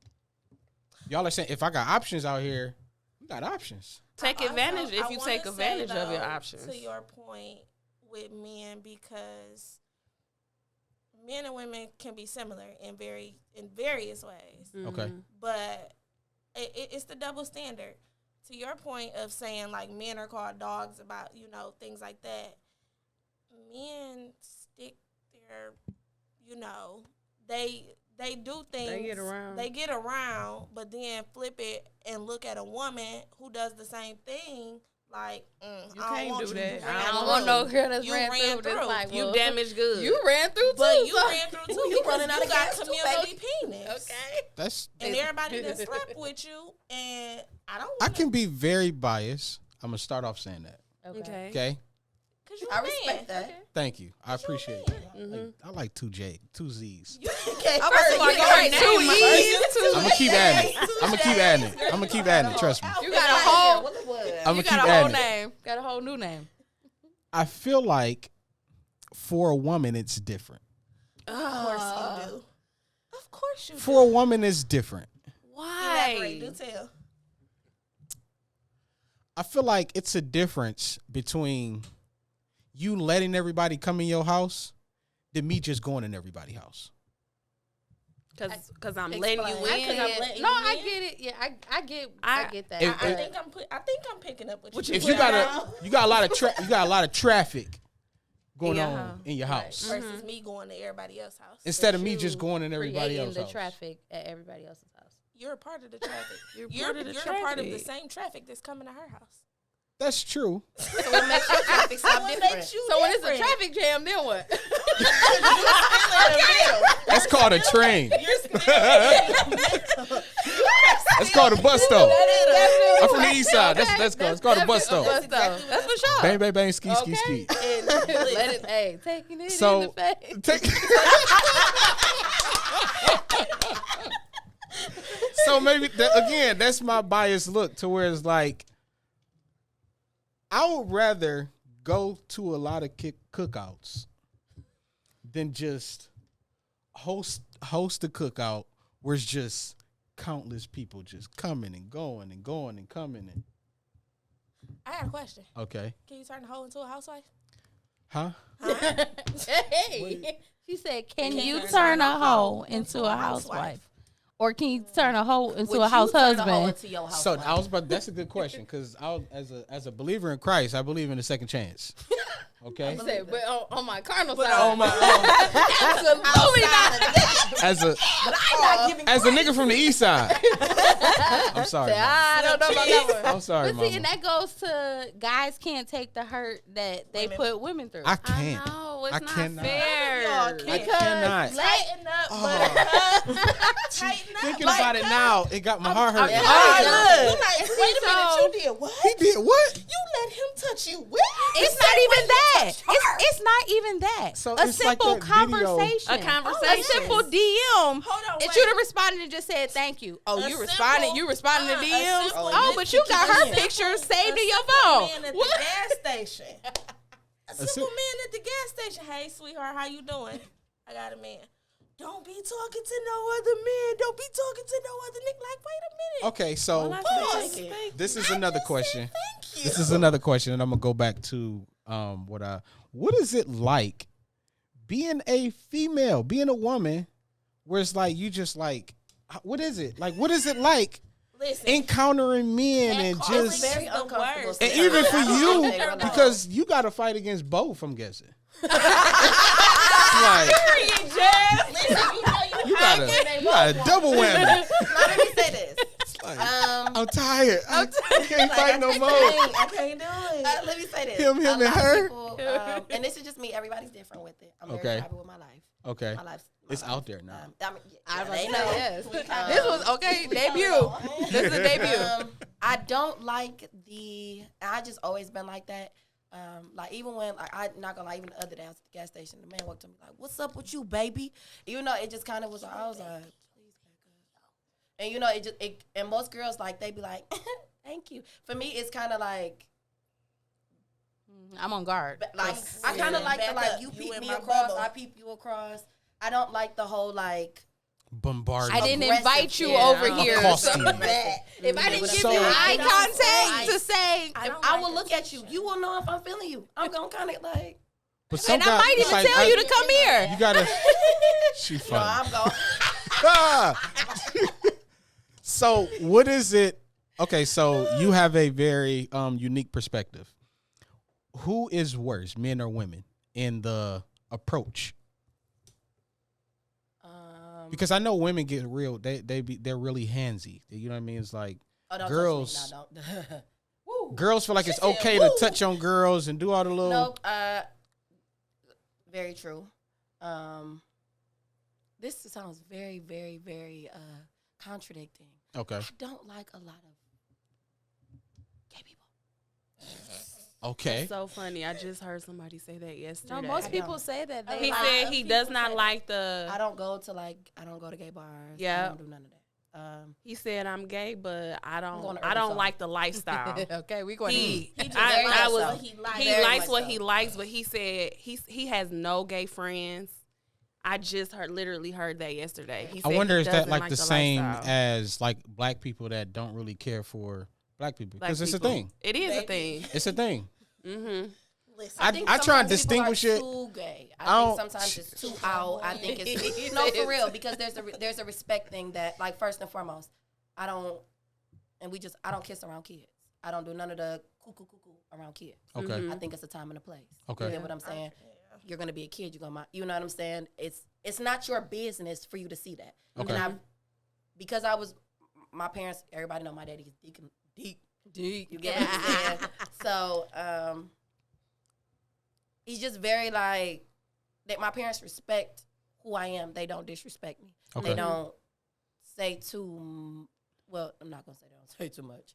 y'all are saying, if I got options out here, we got options. Take advantage if you take wanna advantage say, of your though, options. To your point with men, because men and women can be similar in various ways, Okay. but it's the double standard. To your point of saying like men are called dogs about things like that, men stick their they do things. They get around, but then flip it and look at a woman who does the same thing. Like, You I can't don't want do you. that. I don't want no girl that's You ran ran through. through. Like, You well, damaged good. You ran through But too. you so- ran through too. You because running out you of got gas too, community penis. Okay. That's And everybody that slept with you, and I don't. I can be very biased. I'm gonna start off saying that. Okay. Okay. Cause you I a man. respect that. Thank you. I appreciate it. Mhm. I like two Z's. You Okay, I'm first about to you go got right two now. E's. I'm gonna keep adding it. I'm gonna keep adding it. I'm gonna keep adding it. Trust me. You got a whole. What it was? I'm You gonna keep got a whole adding it. name. Got a whole new name. I feel like for a woman it's different. Of course you do. Of course you do. For a woman it's different. Elaborate. Why? Do tell. I feel like it's a difference between you letting everybody come in your house than me just going in everybody's house. Because I'm letting you Explain. in. Because I'm letting No, you I in. get it. Yeah, I get that. If- I think I'm picking up what you. If you got a lot of traffic going your on house. in your house versus me going to everybody else's house. instead of But me you just going in everybody creating else's the house. traffic at everybody else's house. You're a part of the traffic. You're You're part of the a part of the traffic. same traffic that's coming to her house. That's true. So what makes your traffic stop What different? makes you So when it's a different? traffic jam, then what? That's called a train. You're still. That's called a bus stop. Definitely I'm from the east side. That's called a bus stop. Bus stop. That's for sure. Bang bang bang ski ski Okay. ski. Let it. Hey, taking it So- in the face. Take- So maybe again, that's my biased look to where it's like I would rather go to a lot of cookouts than just host a cookout where it's just countless people just coming and going and going and coming and. I got a question. Okay. Can you turn the hoe into a housewife? Huh? Hey, she said, "Can you turn a hoe into a housewife, or can you turn a hoe into a house husband?" So I was about. That's a good question because as a believer in Christ, I believe in a second chance. Okay. She said, "But on my carnal side, On my absolutely not." as a nigga from the east side. I'm sorry. I don't know about that one. I'm sorry, But see, mama. and that goes to guys can't take the hurt that they put women through. I can't. No, it's I not cannot. fair. Y'all I can't. cannot. Tighten up, tighten up. Thinking about it now, it got my heart hurt. Look, wait a minute, you did what? He did what? You let him touch you with? It's not even that. It's not even that. So a it's like simple that video. conversation. A conversation. A simple DM. Hold on, If wait. you'd have responded and just said thank you. Oh, A you simple- responded. You responded to a DMs. simple- Oh, but you got her a picture simple- saved a in your simple phone. Man at the What? gas station. A simple sim- man at the gas station. Hey, sweetheart, how you doing? I got a man. Don't be talking to no other man. Don't be talking to no other nigga. Like, wait a minute. Okay, so Pause. this is another question. Thank you. This is another question, and I'm gonna go back to what is it like being a female, being a woman, where it's like you just like, what is it like? What is it like Listen, encountering men and calling just very very uncomfortable. worst. and even for you Yeah. because you got to fight against both. I'm guessing. It's like you got a double whammy. Now, let me say this. Like, I'm tired. I can't fight no more. I can't do it. Let me say this. Him, A and lot of her? people, and this is just me. Everybody's different with it. I'm Okay. very happy with my life. Okay, My life's it's out there now. I mean, I was they gonna know. say yes. This was okay. Debut. This is a debut. I don't like I just always been like that. Like even when like I'm not gonna lie, even the other day I was at the gas station, the man walked to me like, "What's up with you, baby?" Even though it just kind of was like, I was like, "Please back up." And you know, and most girls like they be like, "Thank you." For me, it's kind of like I'm on guard. I kind of like the Back like up. you You peep in me my across, bubble. I peep you across. I don't like the whole like. Bombarded. I didn't aggressive, invite you yeah. over here. Accosting. If I didn't give So- you I eye don't contact like- to say, I will look at you. You will know if I'm feeling you. I'm gonna kind of like. But some and I guy- might it's even like, tell you to come here. You gotta. She No, funny. I'm going. Ah! So what is it? Okay, so you have a very unique perspective. Who is worse, men or women, in the approach? Because I know women get real. They're really handsy. You know what I mean? It's like Oh, don't girls. touch me. No, don't. Woo. Girls feel like it's said, okay to "Woo." touch on girls and do all the little. Nope. Very true. This sounds very, very, very contradicting. Okay. I don't like a lot of gay people. Okay. It's so funny. I just heard somebody say that yesterday. No, most I people don't. say that. I They He like- said he does people not say like the. I don't go to gay bars. Yeah. I don't do none of that. He said I'm gay, but I going don't. to I don't Urban like the lifestyle. okay, we going to He, eat. He just I likes was. what he likes. He Very likes much what so. he likes, but he said he has no gay friends. I just literally heard that yesterday. He I said wonder he is that doesn't like the same lifestyle. as like black people that don't really care for black people Black because it's a people. thing. It is a Baby. thing. It's a thing. Mm-hmm. Listen, I think try and sometimes distinguish people are it. Too gay. I I think don't- sometimes it's too out. I think it's no for real because there's a respect thing that like first and foremost, I don't kiss around kids. I don't do none of the cuckoo around kids. Okay. Mhm. I think it's a time and a place. Okay. You get what I'm saying? You're gonna be a kid. You're gonna, you know what I'm saying? It's not your business for you to see that. Okay. And because my parents, everybody know my daddy is deep. You get what I'm saying? So, he's just very like that. My parents respect who I am. They don't disrespect me. Okay. They don't say too. Well, I'm not gonna say they don't say too much.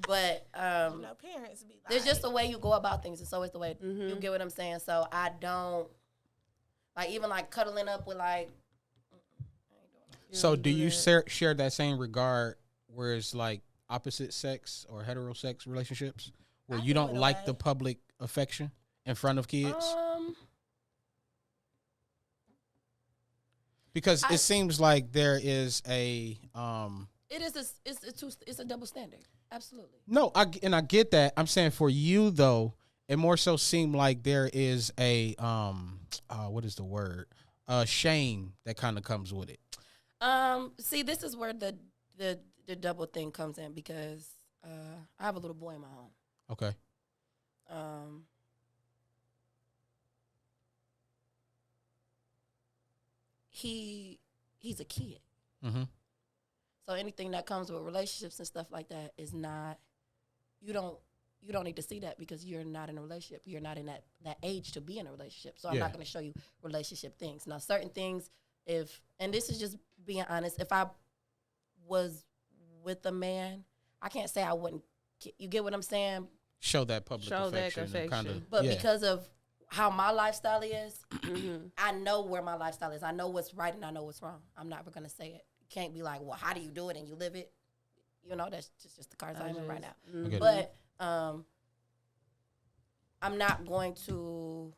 But you know, parents be like, there's just a way you go about things. It's always the way you Mhm. get what I'm saying. So I don't like even like cuddling up with like. So do you share that same regard where it's like opposite sex or heterosex relationships where I you do don't in a like way. the public affection in front of kids? Because it seems like there is a it's a double standard. Absolutely. No, I get that. I'm saying for you though, it more so seemed like there is a what is the word? Shame that kind of comes with it. See, this is where the double thing comes in because I have a little boy in my home. Okay. He's a kid. Mm-hmm. So anything that comes with relationships and stuff like that is not, you don't need to see that because you're not in a relationship. You're not in that age to be in a relationship. So I'm not going to show you relationship things. Now, certain things, and this is just being honest, if I was with a man, I can't say I wouldn't, you get what I'm saying? Show that public affection. Kind of, but because of how my lifestyle is, I know where my lifestyle is. I know what's right and I know what's wrong. I'm never going to say it. Can't be like, well, how do you do it and you live it? You know, that's just the cards I'm in right now. Okay. But I'm not going to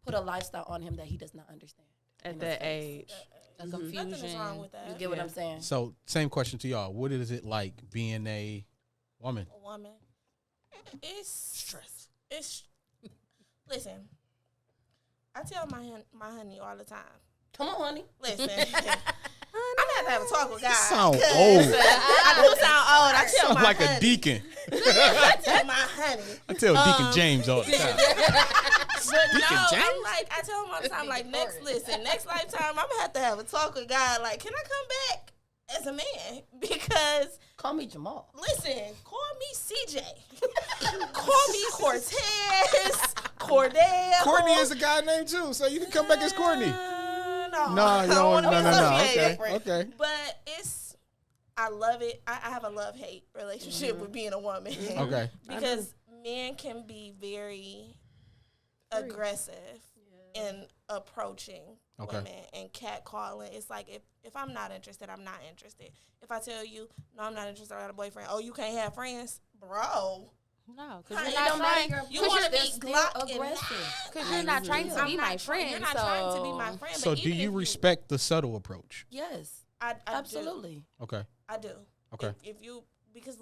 put a lifestyle on him that he does not understand. At that age. The confusion. Nothing is wrong with that. You get what I'm saying? So, same question to y'all. What is it like being a woman? A woman. It's stress. Listen, I tell my honey all the time. Come on, honey. Listen, I'm gonna have to have a talk with God. Sound old. I do sound old. I tell Sound my like honey. a deacon. I tell my honey. I tell Deacon James all the time. But Deacon no, James? I'm like, I tell him all the time, like, next lifetime, I'm gonna have a talk with God. Like, can I come back as a man? Because Call me Jamal. listen, call me CJ, call me Cortez, Cordell. Courtney is a guy named too, so you can come back as Courtney. No, No, you don't. No. associated. Okay. But I love it. I have a love-hate relationship with being a woman. Okay. Because men can be very aggressive in approaching women and catcalling. It's like if I'm not interested, I'm not interested. If I tell you, no, I'm not interested, I got a boyfriend. Oh, you can't have friends? Bro. No, because Honey, you're not trying. you want to be still Glock and aggressive. Because you're not trying to be my friend. You're not trying to be my friend. So, but do even you if respect the subtle approach? Yes. I Absolutely. Okay. I do. Okay. If you, because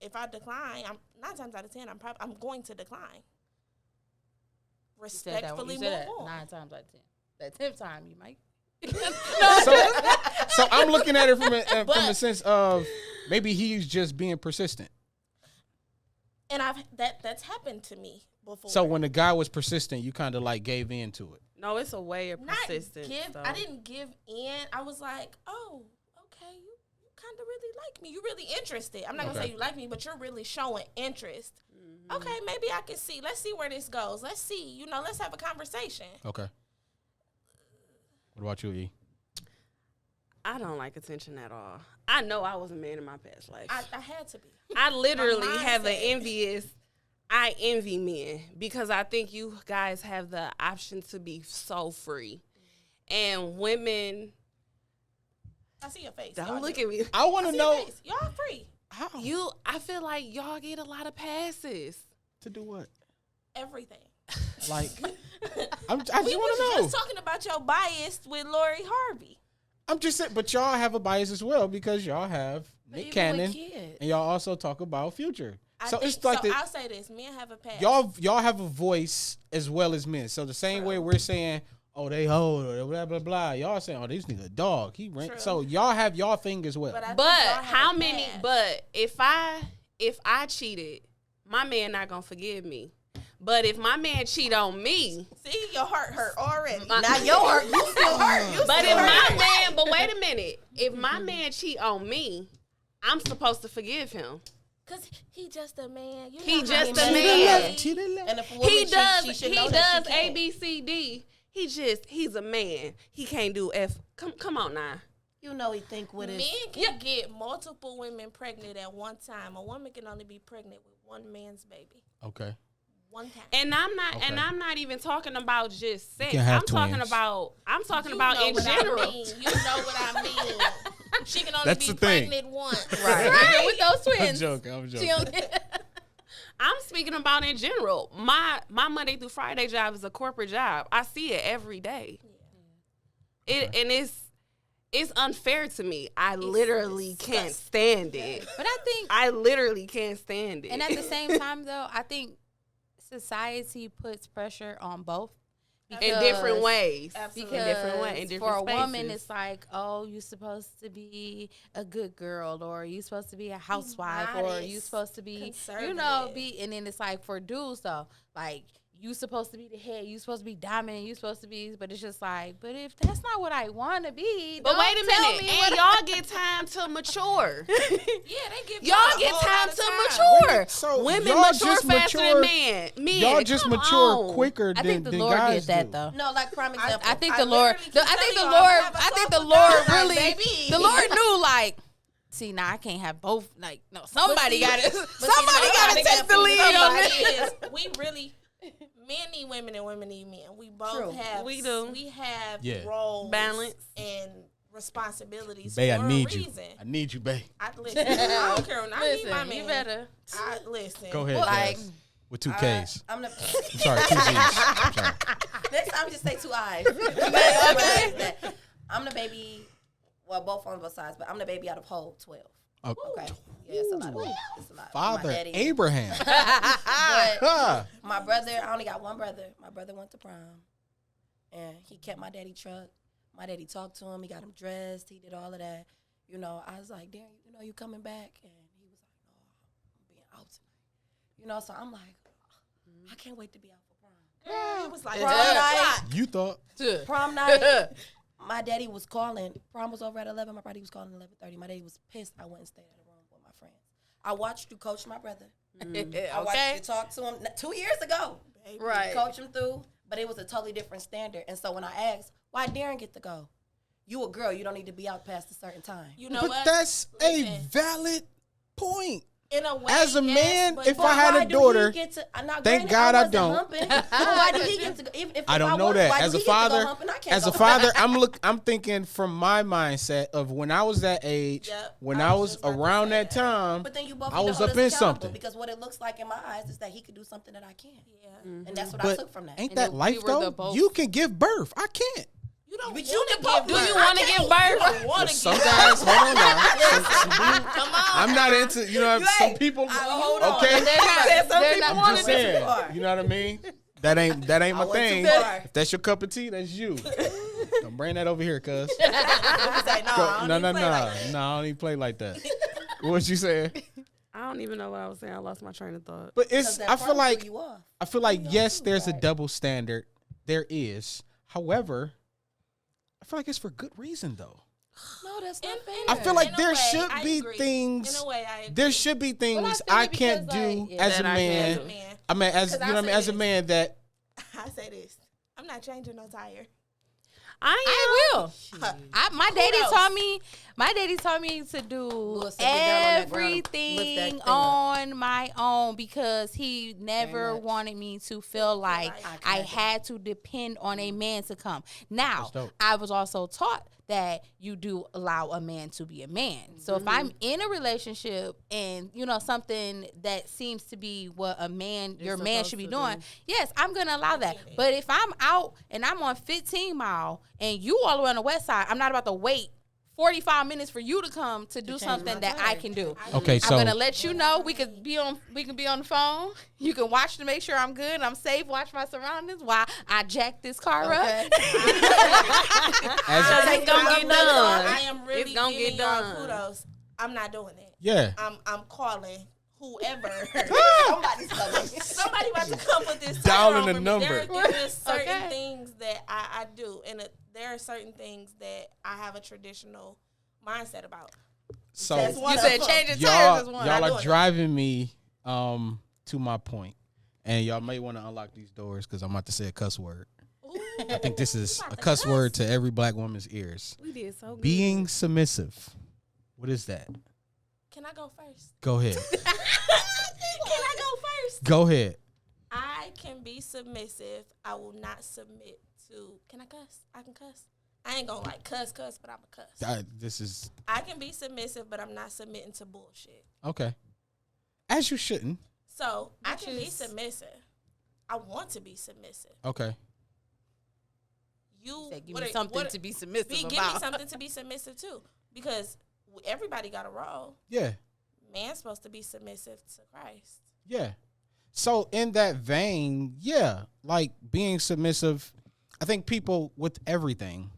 if I decline, I'm 9 times out of 10, I'm going to decline. Respectfully move on. 9 times out of 10. That 10th time, you might. So I'm looking at it from a sense of maybe he's just being persistent. And that's happened to me before. So when the guy was persistent, you kind of like gave in to it. No, it's a way of persistence. I didn't give in. I was like, oh, okay, you kind of really like me. You're really interested. I'm not going to say you like me, but you're really showing interest. Mm-hmm. Okay, maybe I can see. Let's see where this goes. Let's see. Let's have a conversation. Okay. What about you, E? I don't like attention at all. I know I was a man in my past life. I had to be. I literally have I envy men because I think you guys have the option to be so free. And women, I see your face. don't look at me. I want to know. Y'all free. How? I feel like y'all get a lot of passes. To do what? Everything. Like, I just We want was to know. just talking about your bias with Lori Harvey. I'm just saying, but y'all have a bias as well because y'all have Nick Cannon, and y'all also talk about Future. So it's like I'll say this: men have a past. Y'all have a voice as well as men. So the same way we're saying, oh, they hold or blah blah blah. Y'all saying, oh, this nigga a dog. He rent. So y'all have y'all thing as well. But how many? But if I cheated, my man not gonna forgive me. But if my man cheat on me, see, your heart hurt already. Not your heart. You still hurt. But if my man, but wait a minute, if my man cheat on me, I'm supposed to forgive him. Cause he just a man. He just a To the man. left, to the left. And if a woman He does. she should He know that does she A, can't. B, C, D. He's a man. He can't do F. Come on now. You know he think with his. Men can get multiple women pregnant at one time. A woman can only be pregnant with one man's baby. Okay. One time. And I'm not. Okay. And I'm not even talking about just sex. can have I'm talking twins. about. I'm talking about know in what general. I mean. You know what I mean. She can only That's be the thing. pregnant once. Right. Even with those I'm twins. joking. She don't get I'm speaking about in general. My Monday through Friday job is a corporate job. I see it every day. Yeah. It's unfair to me. I literally can't stand it. But I literally can't stand it. And at the same time, though, I think society puts pressure on both. In different ways. Absolutely. In different for a spaces. woman, it's like, oh, you're supposed to be a good girl, or you're supposed to be a housewife, or you're supposed to be, and then it's like for dudes, though, like, you supposed to be the head, you supposed to be dominant, you supposed to be, but it's just like, but if that's not what I want to be, but don't wait a tell minute, me and y'all get time to mature. Yeah, they give y'all get time to mature. So women y'all mature just faster than men. Y'all just mature quicker I think than the Lord guys did that do. though. No, like prime example. I think I the Lord. literally keep I think the telling Lord. y'all, have a I think talk the with Lord God, really. baby. The Lord knew, like, see, now I can't have both. Like, no, somebody got to. Somebody got to take the lead on this. We really, men need women and women need men. We both True. have. We do. We have Yeah. roles, balance, and responsibilities. Bae, for I need a you. reason. I need you, bae. I listen. I don't care. I need my Listen, man. you better. I listen. Go ahead, Like, Jazz. With 2 Ks. I'm the. I'm sorry, 2 Z's. I'm sorry. Next time, just say 2 I's. I'm the baby. Well, both on both sides, but I'm the baby out of whole 12. Oh, Okay. Yeah, it's a lot. It's a lot. Father My daddy. Abraham. But Huh. my brother, I only got one brother. My brother went to prom, and he kept my daddy truck. My daddy talked to him. He got him dressed. He did all of that. You know, I was like, Darren, you know, you coming back? And he was like, no, I'm being out tonight. You know, so I'm like, I can't wait to be out for prom. It was like Prom night. You thought? Prom night. My daddy was calling. Prom was over at 11. My daddy was calling at 11:30. My daddy was pissed. I went and stayed at a room with my friends. I watched you coach my brother. I watched you talk to him 2 years ago. Right. Coach him through, but it was a totally different standard. And so when I asked, why Darren get to go? You a girl. You don't need to be out past a certain time. You know But what? that's a Listen. valid point. In a way, As a yes, man, but if I had why a do daughter, he get to, now, thank granted, God I wasn't don't. Humping, but why do he get to go? If I don't know was, that. why As do a he get to go father, humping? I can't as go a father, I'm thinking from my mindset of when I was that age, Yep. when I I was was just about to around say that that. time, But then you both I need to was hold up us in accountable, something. because what it looks like in my eyes is that he could do something that I can't. Yeah. And that's what I but took from that. ain't And that then we life were the though? both- You can give birth. I can't. You don't But want you to can give both- do birth. you want to give birth? Want to Some give guys, hold on now. Come on. I'm not into, you know, some people. hold on. Okay, They're not I'm just saying. far. You know what I mean? That ain't my went too thing. far. If that's your cup of tea, that's you. Don't bring that over here, cuz. Say, no, I don't No, even play like that. I don't even play like that. What you saying? I don't even know what I was saying. I lost my train of thought. But Because it's. that I feel prom like. threw you off. I feel like yes, there's a double standard. There is. However, I feel like it's for good reason though. No, that's not fair. I feel like In a there way, should I be agree. things. In a way, I agree. There should be things feel I it can't because, do like, yeah. as a That I man. can do. Man, I mean, as you 'Cause know, what I I'll mean, say as a this. man that I say this. I'm not changing no tire. I will. My daddy Kudos. taught me. My daddy taught me to do Little sit me down on that ground and lift that everything thing up. on my own because he never much. wanted me to feel like I had to depend on a man to come. Now, That's dope. I was also taught that you do allow a man to be a man. So if I'm in a relationship and you know something that seems to be what a man, your man should be doing, yes, I'm gonna allow that. But if I'm out and I'm on 15 Mile and you all the way on the west side, I'm not about to wait 45 minutes for you to come to do something that I can do. okay, so I'm gonna let you know we can be on the phone. You can watch to make sure I'm good, I'm safe, watch my surroundings while I jack this car up. as It's gonna get done. I am really It's gonna giving get y'all done. kudos. I'm not doing it. yeah, I'm calling whoever. Somebody's coming. Somebody about to come with this Dialing tire the over me. number. There is certain Okay. things that I do, and there are certain things that I have a traditional mindset about. so That's one You of said them. change the tires y'all is one. y'all doing are it. driving me to my point, and y'all may want to unlock these doors because I'm about to say a cuss word. I think this is a cuss word to every black woman's ears. We did so good. Being submissive. What is that? Can I go first? Go ahead. Can I go first? Go ahead. I can be submissive. I will not submit to. Can I cuss? I can cuss. I ain't gonna like cuss, but I'm a cuss. This is I can be submissive, but I'm not submitting to bullshit. okay. As you shouldn't. So I Which can be is- submissive. I want to be submissive. Okay. You Said, give what me are- something what- to be submissive give about. me something to be submissive to, because everybody got a role. Yeah. Man's supposed to be submissive to Christ. Yeah. So in that vein, yeah, like being submissive, I think people with everything,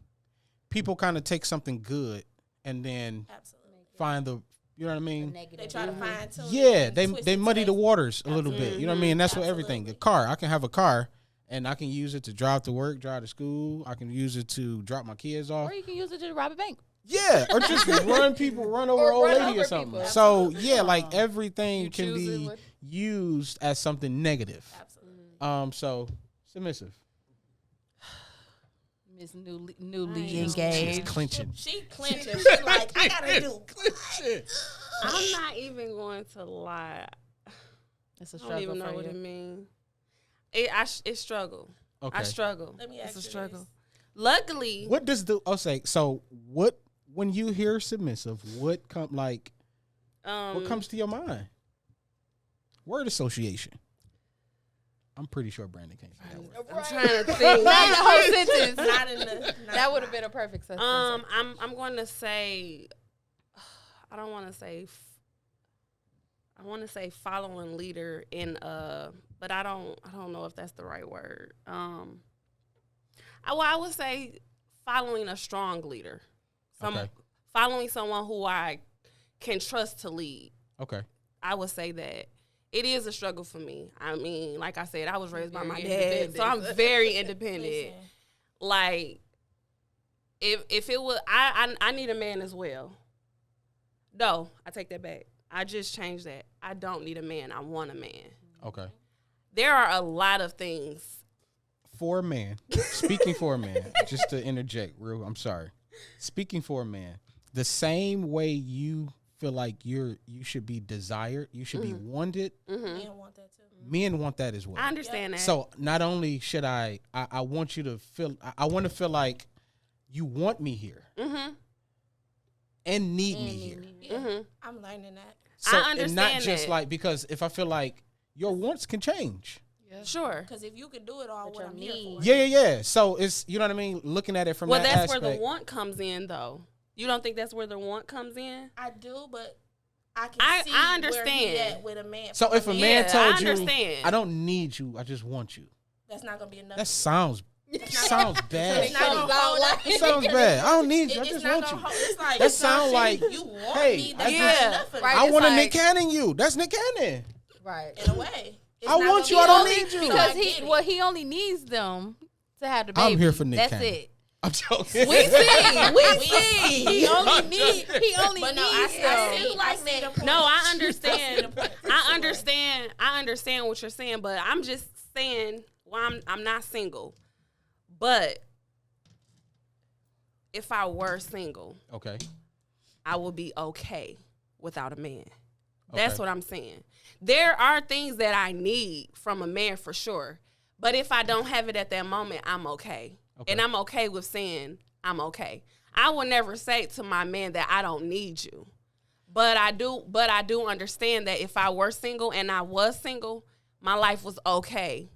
people kind of take something good and then Absolutely. find the, you know what I mean? They try to find tune. Yeah, and they twist they it to muddy the their- waters a little bit. You know what I mean? And that's what everything. A Absolutely. car, I can have a car and I can use it to drive to work, drive to school. I can use it to drop my kids off. Or you can use it to rob a bank. Yeah, or just run over Or an old run lady over or something. people. So yeah, like everything You can choose it be with- used as something negative. Absolutely. So submissive. Miss newly She's engaged. clenching. She clenching. She like, I gotta do. I'm not even going to lie. It's a I don't struggle even know for what you. it means. It struggle. Okay. I struggle. Let me It's ask a you struggle. this. Luckily, What does the so what when you hear submissive, what what comes to your mind? Word association. I'm pretty sure Brandon can't say that word. I'm trying to think. Not the whole sentence. Not in the. not- That would have been a perfect sentence. I'm going to say, I don't want to say. I want to say following leader in but I don't know if that's the right word. I would say following a strong leader, Okay. following someone who I can trust to lead. Okay. I would say that it is a struggle for me. I mean, like I said, I was raised by my Very dad, so I'm independent. very independent. Listen, Like, if it was, I need a man as well. No, I take that back. I just changed that. I don't need a man. I want a man. Okay. There are a lot of things. For a man, speaking for a man, just to interject, I'm sorry. Speaking for a man, the same way you feel like you should be desired, you should be wanted. men want that too. Men want that as well. I understand that. So not only should I want you to feel, I want to feel like you want me here and need me here. Yeah, I'm learning that. So, I and not understand just that. like, because if I feel like your wants can change. Sure. Because if you could do it all, But what your I'm here need- for. Yeah. So it's, you know what I mean? Looking at it from Well, that that's aspect. where the want comes in, though. You don't think that's where the want comes in? I do, but I can I see where he understand. at with a man. So if a man Yeah, told I you, understand. I don't need you, I just want you. that's not gonna be enough. That sounds bad. it's not gonna hold up. It sounds bad. I don't need you. I It's just not want gonna you. hold. It's like That it's not sound like, shitty. You want hey, me. I That's just- not enough for right, I me. want to like- Nick Cannon you. That's Nick Cannon. Right. In a way. It's I not want gonna you, I be don't enough. need you. So I Because get it. he only needs them to have the baby. I'm here for Nick That's Cannon. it. I'm joking. We see. We see. He only needs But no, I see them. like that. No, I understand. I understand what you're saying, but I'm just saying, well, I'm not single. But if I were single, Okay. I would be okay without a man. That's Okay. what I'm saying. There are things that I need from a man for sure. But if I don't have it at that moment, I'm okay. Okay. And I'm okay with saying I'm okay. I will never say to my man that I don't need you. But I do understand that if I were single and I was single, my life was okay.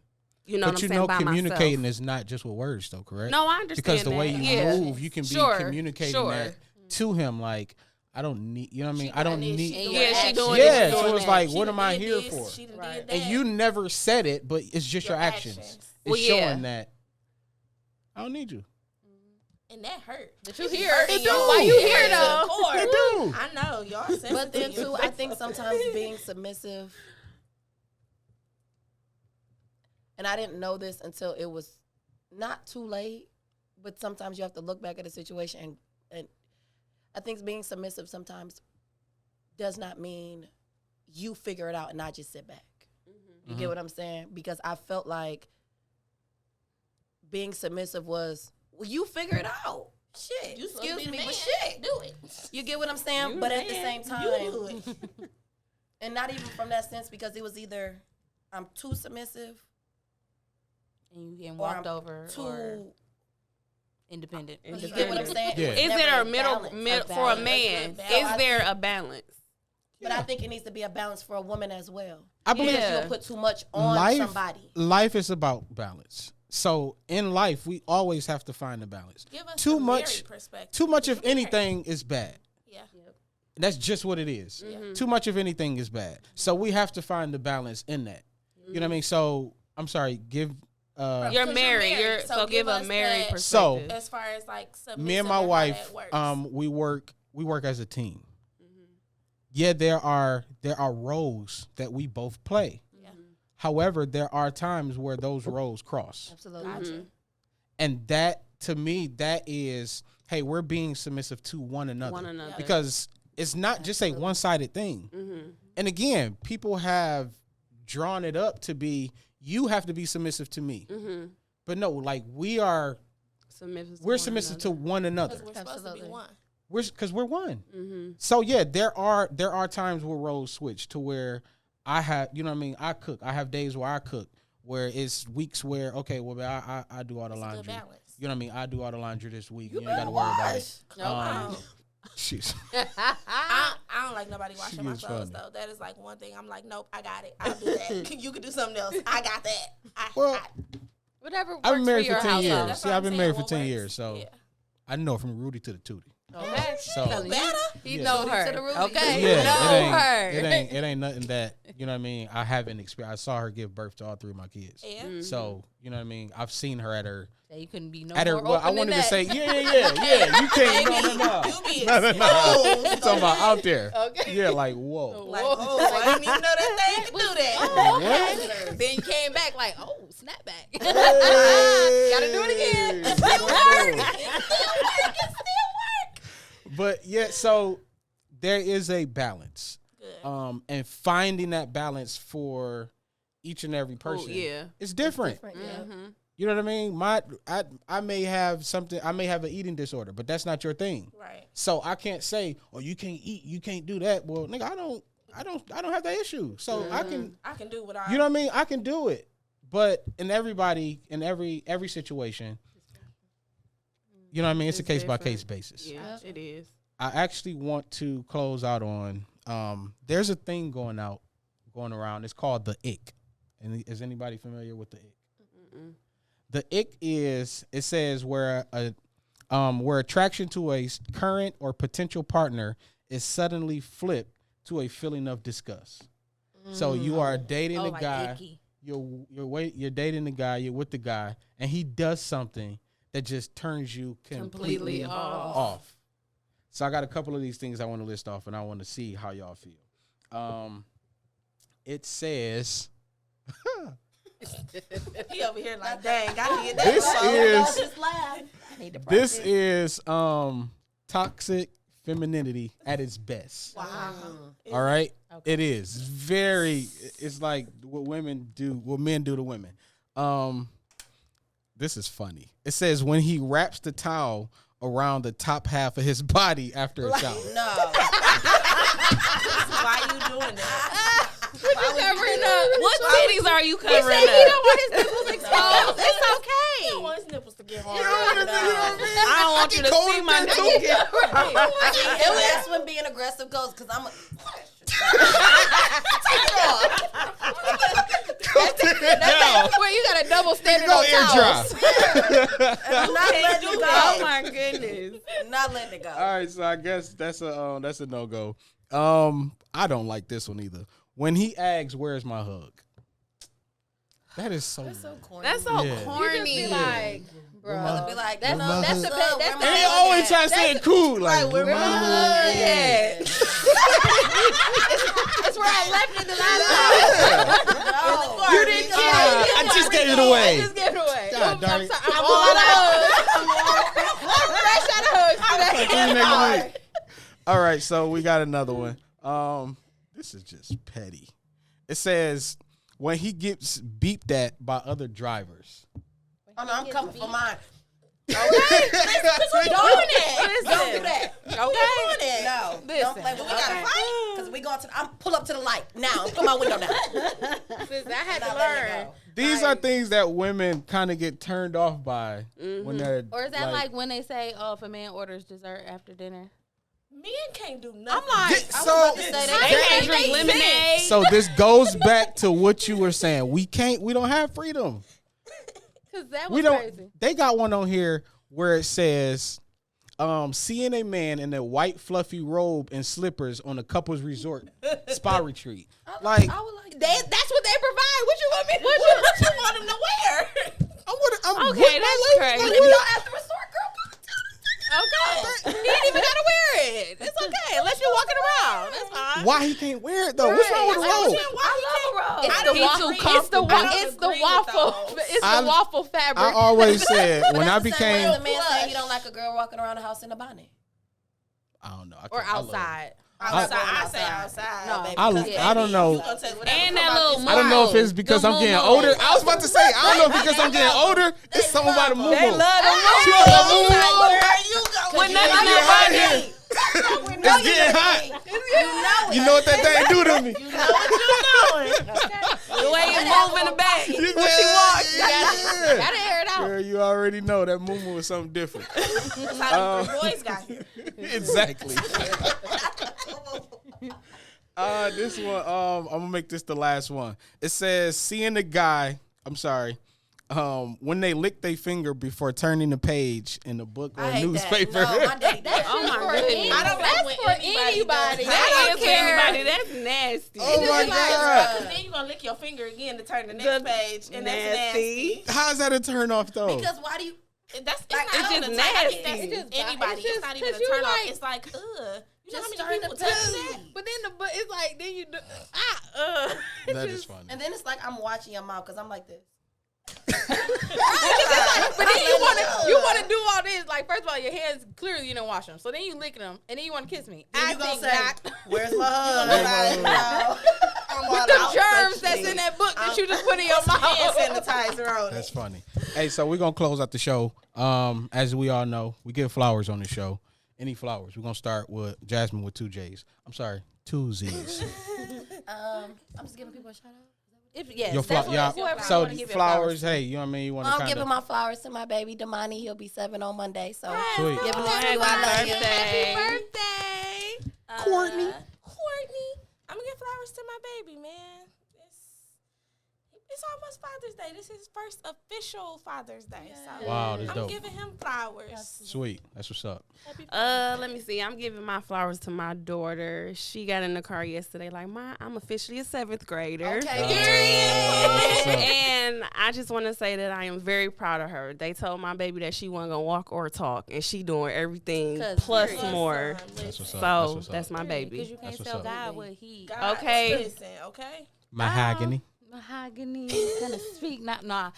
You know But what you I'm saying? know, By communicating myself. is not just with words, though, correct? No, I understand Because the way that. you Yeah. move, you can be Sure, communicating sure. that to him. Like, I don't need, you know what I mean? I don't doing this, need. she Yeah, she doing Yeah, this, she so doing it's that. like, She what done am I did here this, for? she done Right. did that. And you never said it, but it's just your actions. It's Well, yeah. showing that I don't need you. And that hurt. But you here. Hurt in your- Why you it here hurt to though? the core. It do. I know y'all sensitive. But then too, I think sometimes being submissive, and I didn't know this until it was not too late, but sometimes you have to look back at a situation and I think being submissive sometimes does not mean you figure it out and not just sit back. You get what I'm saying? Because I felt like being submissive was, well, you figure it out. Shit. You supposed to Excuse be me, the but man. shit. Do it. You get what I'm saying? You But at the man. same time, You do it. and not even from that sense, because it was either I'm too submissive And you getting or walked I'm over or too. independent. You get what I'm saying? Yeah. It was Is never there a balance. middle for a balance. man? That's a Is there a balance? But I think it needs to be a balance for a woman as well. I believe Because you'll put too much on somebody. Life is about balance. So in life, we always have to find a balance. Give us Too the much, married perspective. too much of You're married. anything is bad. Yeah. That's just what it is. Mm-hmm. Too much of anything is bad. So we have to find the balance in that. You know what I mean? So I'm sorry. Give. You're married. So give a us married that perspective. as far as like submissive me and my how wife, that works. we work as a team. Yeah, there are roles that we both play. Yeah. However, there are times where those roles cross. Absolutely. Gotcha. And that, to me, that is, hey, we're being submissive to one another. Because it's not just a one-sided thing. Mm-hmm. And again, people have drawn it up to be, you have to be submissive to me. Mm-hmm. But no, like we're submissive to one another. Because we're supposed to be one. Because we're one. Mm-hmm. So yeah, there are times where roles switch to where I have, you know what I mean, I cook. I have days where I cook, where it's weeks where, okay, well, I do all the It's a good laundry. balance. You know what I mean? I do all the laundry this week. You ain't got to worry about it. Jeez. I don't like nobody washing my is clothes funny. though. That is like one thing. I'm like, nope, I got it. I'll do that. You can do something else. I got that. Well, Whatever works I've been married for your for 10 household. years. That's See, what I've I'm been saying, married for what 10 works. years, so Yeah. I know from Rudy to the Tootie. Okay. So Telling you. Better. He Yeah. know her. To the Rudy. Okay. yeah, Know her. it ain't nothing that, you know what I mean, I haven't experienced. I saw her give birth to all three of my kids. Yeah. So, you know what I mean, I've seen her at her That you couldn't be no at her. more Well, I open wanted than to say, that. yeah. You can't. No. You be No. exposed. I'm talking about out there. Okay. Yeah, like whoa. Like, oh, I didn't even know that thing could do that. Oh, okay. Then you came back like, oh, snap back. Gotta do it again. Hey, but yeah, so there is a balance, Good. and finding that balance for each and every person, it's different. Yeah. Mm-hmm. You know what I mean? I may have something. I may have an eating disorder, but that's not your thing. Right. So I can't say, "Oh, you can't eat, you can't do that." Well, nigga, I don't have that issue. So I can, I can do what I. you know what I mean? I can do it. But in every situation, you know what I mean? It's a It's case by different. case basis. Yeah, it is. I actually want to close out on. There's a thing going around. It's called the ick. And is anybody familiar with the ick? Mm-mm. The ick is, it says where attraction to a current or potential partner is suddenly flipped to a feeling of disgust. So you are dating Oh, a like guy, icky. you're dating the guy, you're with the guy, and he does something that just turns you completely off. So I got a couple of these things I want to list off, and I want to see how y'all feel. It says. He over here like, dang, I need that. This is toxic femininity at its best. Wow. All right, it is very. It's like what men do to women. This is funny. It says when he wraps the towel around the top half of his body after a shower. No. Why you doing that? Covering up. What titties are you He covering said he up? don't want his nipples exposed. It's I okay. want his nipples to get hard. I don't want you to see my nipples. And that's when being aggressive goes, because I'm a. That's where you got a double standard on towels. I'm not letting it go. Oh my goodness. I'm not letting it go. All right, so I guess that's a no go. I don't like this one either. When he asks, "Where's my hug?" That is so. corny. That's so Yeah. corny. You just be like, bro. Be like, That's no, that's the son, that's where the my And he hug always at? try to say it cool, like where my hug at? That's where I left it the last time. No. You didn't get it. I just gave it away. I just gave it away. God darn it. I'm all out of hugs. I'm fresh out of hugs today. All right, so we got another one. This is just petty. It says when he gets beeped at by other drivers. Oh, no, I'm coming for mine. Okay. Because we're doing it. Listen. Don't do that. Okay. We're doing it. No. Listen. Don't play. We gotta fight. Because we going to. I'm pull up to the light now. Put my window down. Listen, I had to Not letting it learn. go. These are things that women kind of get turned off by when they're. Or is that like when they say, "Oh, if a man orders dessert after dinner"? Men can't do nothing. I'm like, They can't drink lemonade. So this goes back to what you were saying. We don't have freedom. because that We was don't. crazy. They got one on here where it says, seeing a man in a white fluffy robe and slippers on a couple's resort spa retreat. Like, I would like That's what they provide. What you want me to do? What you want them to wear? I'm Okay, with my that's lady. crazy. Like, if y'all at the resort, girl, Okay. He ain't even gotta wear it. It's okay. Unless you're walking around. That's fine. why he can't wear it though? What's wrong with a robe? I love a robe. It's I the don't waffle. agree. It's the I don't it's the agree with waffle. those. It's I- the waffle fabric. I always said when I That's the same way became, as a man saying he don't like a girl walking around the house in a bonnet. I don't know, or outside. Outside. I say outside. No. Baby, I- because I don't know. you gonna take whatever And come that out little this I don't know if it's because The I'm getting moo-moo. older. I was about to say, I don't know if because I'm getting older. It's something about a moo. They love the She love the moo. Where you going? When nothing Get is hot right here. It's getting hot. You know what that thing do to me? You know what you doing. The way it move in the back. You When she walks, yeah. Gotta air it out. Girl, you already know that moo is something different. That's how the boys got here. Exactly. This one, I'm gonna make this the last one. It says, seeing the guy, I'm sorry, when they lick their finger before turning the page in the book or I hate newspaper. That. No, my daddy. That's Oh just my for goodness. any- I don't That's like for when anybody anybody. does I That don't is care. anybody. That's nasty. Oh my Because God. then you gonna lick your finger again to turn the next page, and that's Nasty. nasty. How's that a turn off though? Because why do you? That's it's Like, not it's even just a turn- I think nasty. that's It's just- anybody. it's It's not just even a 'cause you turn off. like- It's like, You know Just how many starting people to touch touch. that? But then it's like then you do That is funny. And then it's like I'm watching your mouth because I'm like this. But then you want to do all this. Like, first of all, your hands clearly you don't wash them. So then you licking them, and then you want to kiss me. Then I you gonna think say, not. "Where's my hug?" With the germs that's in that book that you just put in your Hand mouth. sanitizer on That's it. funny. Hey, so we're gonna close out the show. As we all know, we give flowers on the show. Any flowers? We're gonna start with Jazzmin with 2 J's. I'm sorry, 2 Z's. I'm just giving people a shout out. Yes, Your that's y'all- what whoever so you wanna give your flowers, hey, you know what I mean? You want to I'm kind giving of my flowers to my baby Damani. He'll be 7 on Monday. So sweet. giving it to Happy you. I love you. birthday. Happy birthday. Courtney. Courtney. I'm gonna give flowers to my baby, man. It's almost Father's Day. This is his first official Father's Day. So Wow, that's I'm dope. giving him flowers. Sweet. That's what's up. Let me see. I'm giving my flowers to my daughter. She got in the car yesterday like, I'm officially a 7th grader. Okay. And I just want to say that I am very proud of her. They told my baby that she wasn't going to walk or talk, and she doing everything 'Cause plus period. more. That's what's up. So what's that's up. my Because baby. you can't That's tell what's up. God what he God, Okay. Listen, okay. Mahogany. mahogany kind of speak. Not nah.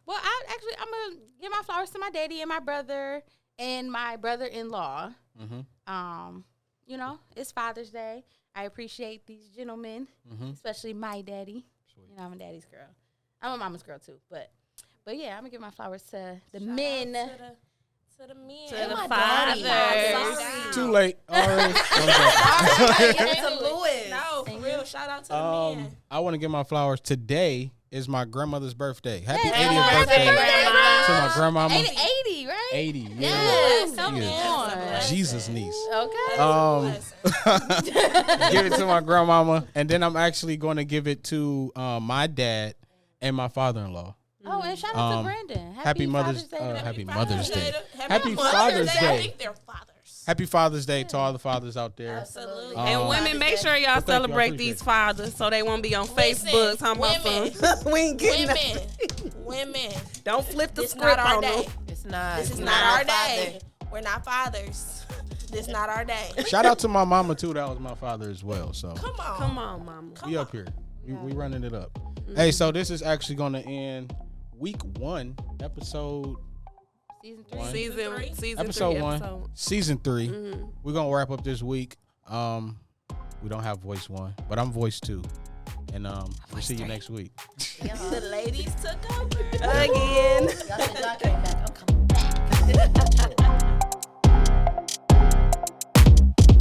Well, I'm gonna give my flowers to my daddy and my brother and my brother-in-law. Mm-hmm. You know, it's Father's Day. I appreciate these gentlemen, Mm-hmm. especially my daddy. You know, I'm a daddy's girl. I'm a mama's girl too, but yeah, I'm gonna give my flowers to the men. To the men. To the my fathers. daddy. Sorry. Too late. Already. To Louis. No, for real. Shout out to the men. I want to give my flowers. Today is my grandmother's birthday. Happy Hey, 80th happy birthday Grandma. to my grandmama. 80, right? 80. Yeah. Yes, come She is on. Jesus niece. Okay. Give it to my grandmama, and then I'm actually going to give it to my dad and my father-in-law. Oh, and shout out to Um, Brandon. Happy Mother's Day. Happy Mother's Day. Happy Father's I Day. think they're fathers. Happy Father's Day to all the fathers out there. Absolutely. And women, make sure y'all Well, thank you. I celebrate appreciate these it. fathers so they won't be on Listen, Facebook talking women. about some. We ain't getting Women. Don't flip the This script not our on day. them. It's not. This is It's not our our day. We're not fathers. This not our day. Shout out to my mama too. That was my father as well. So Come on. Come on, mama. we up here. We running it up. Hey, so this is actually going to end week 1, episode Season 3. One. Season episode 3, 1, episode. season 3. We're gonna wrap up this week. We don't have voice 1, but I'm voice 2, and we'll see you next week. The ladies took over. Again. Y'all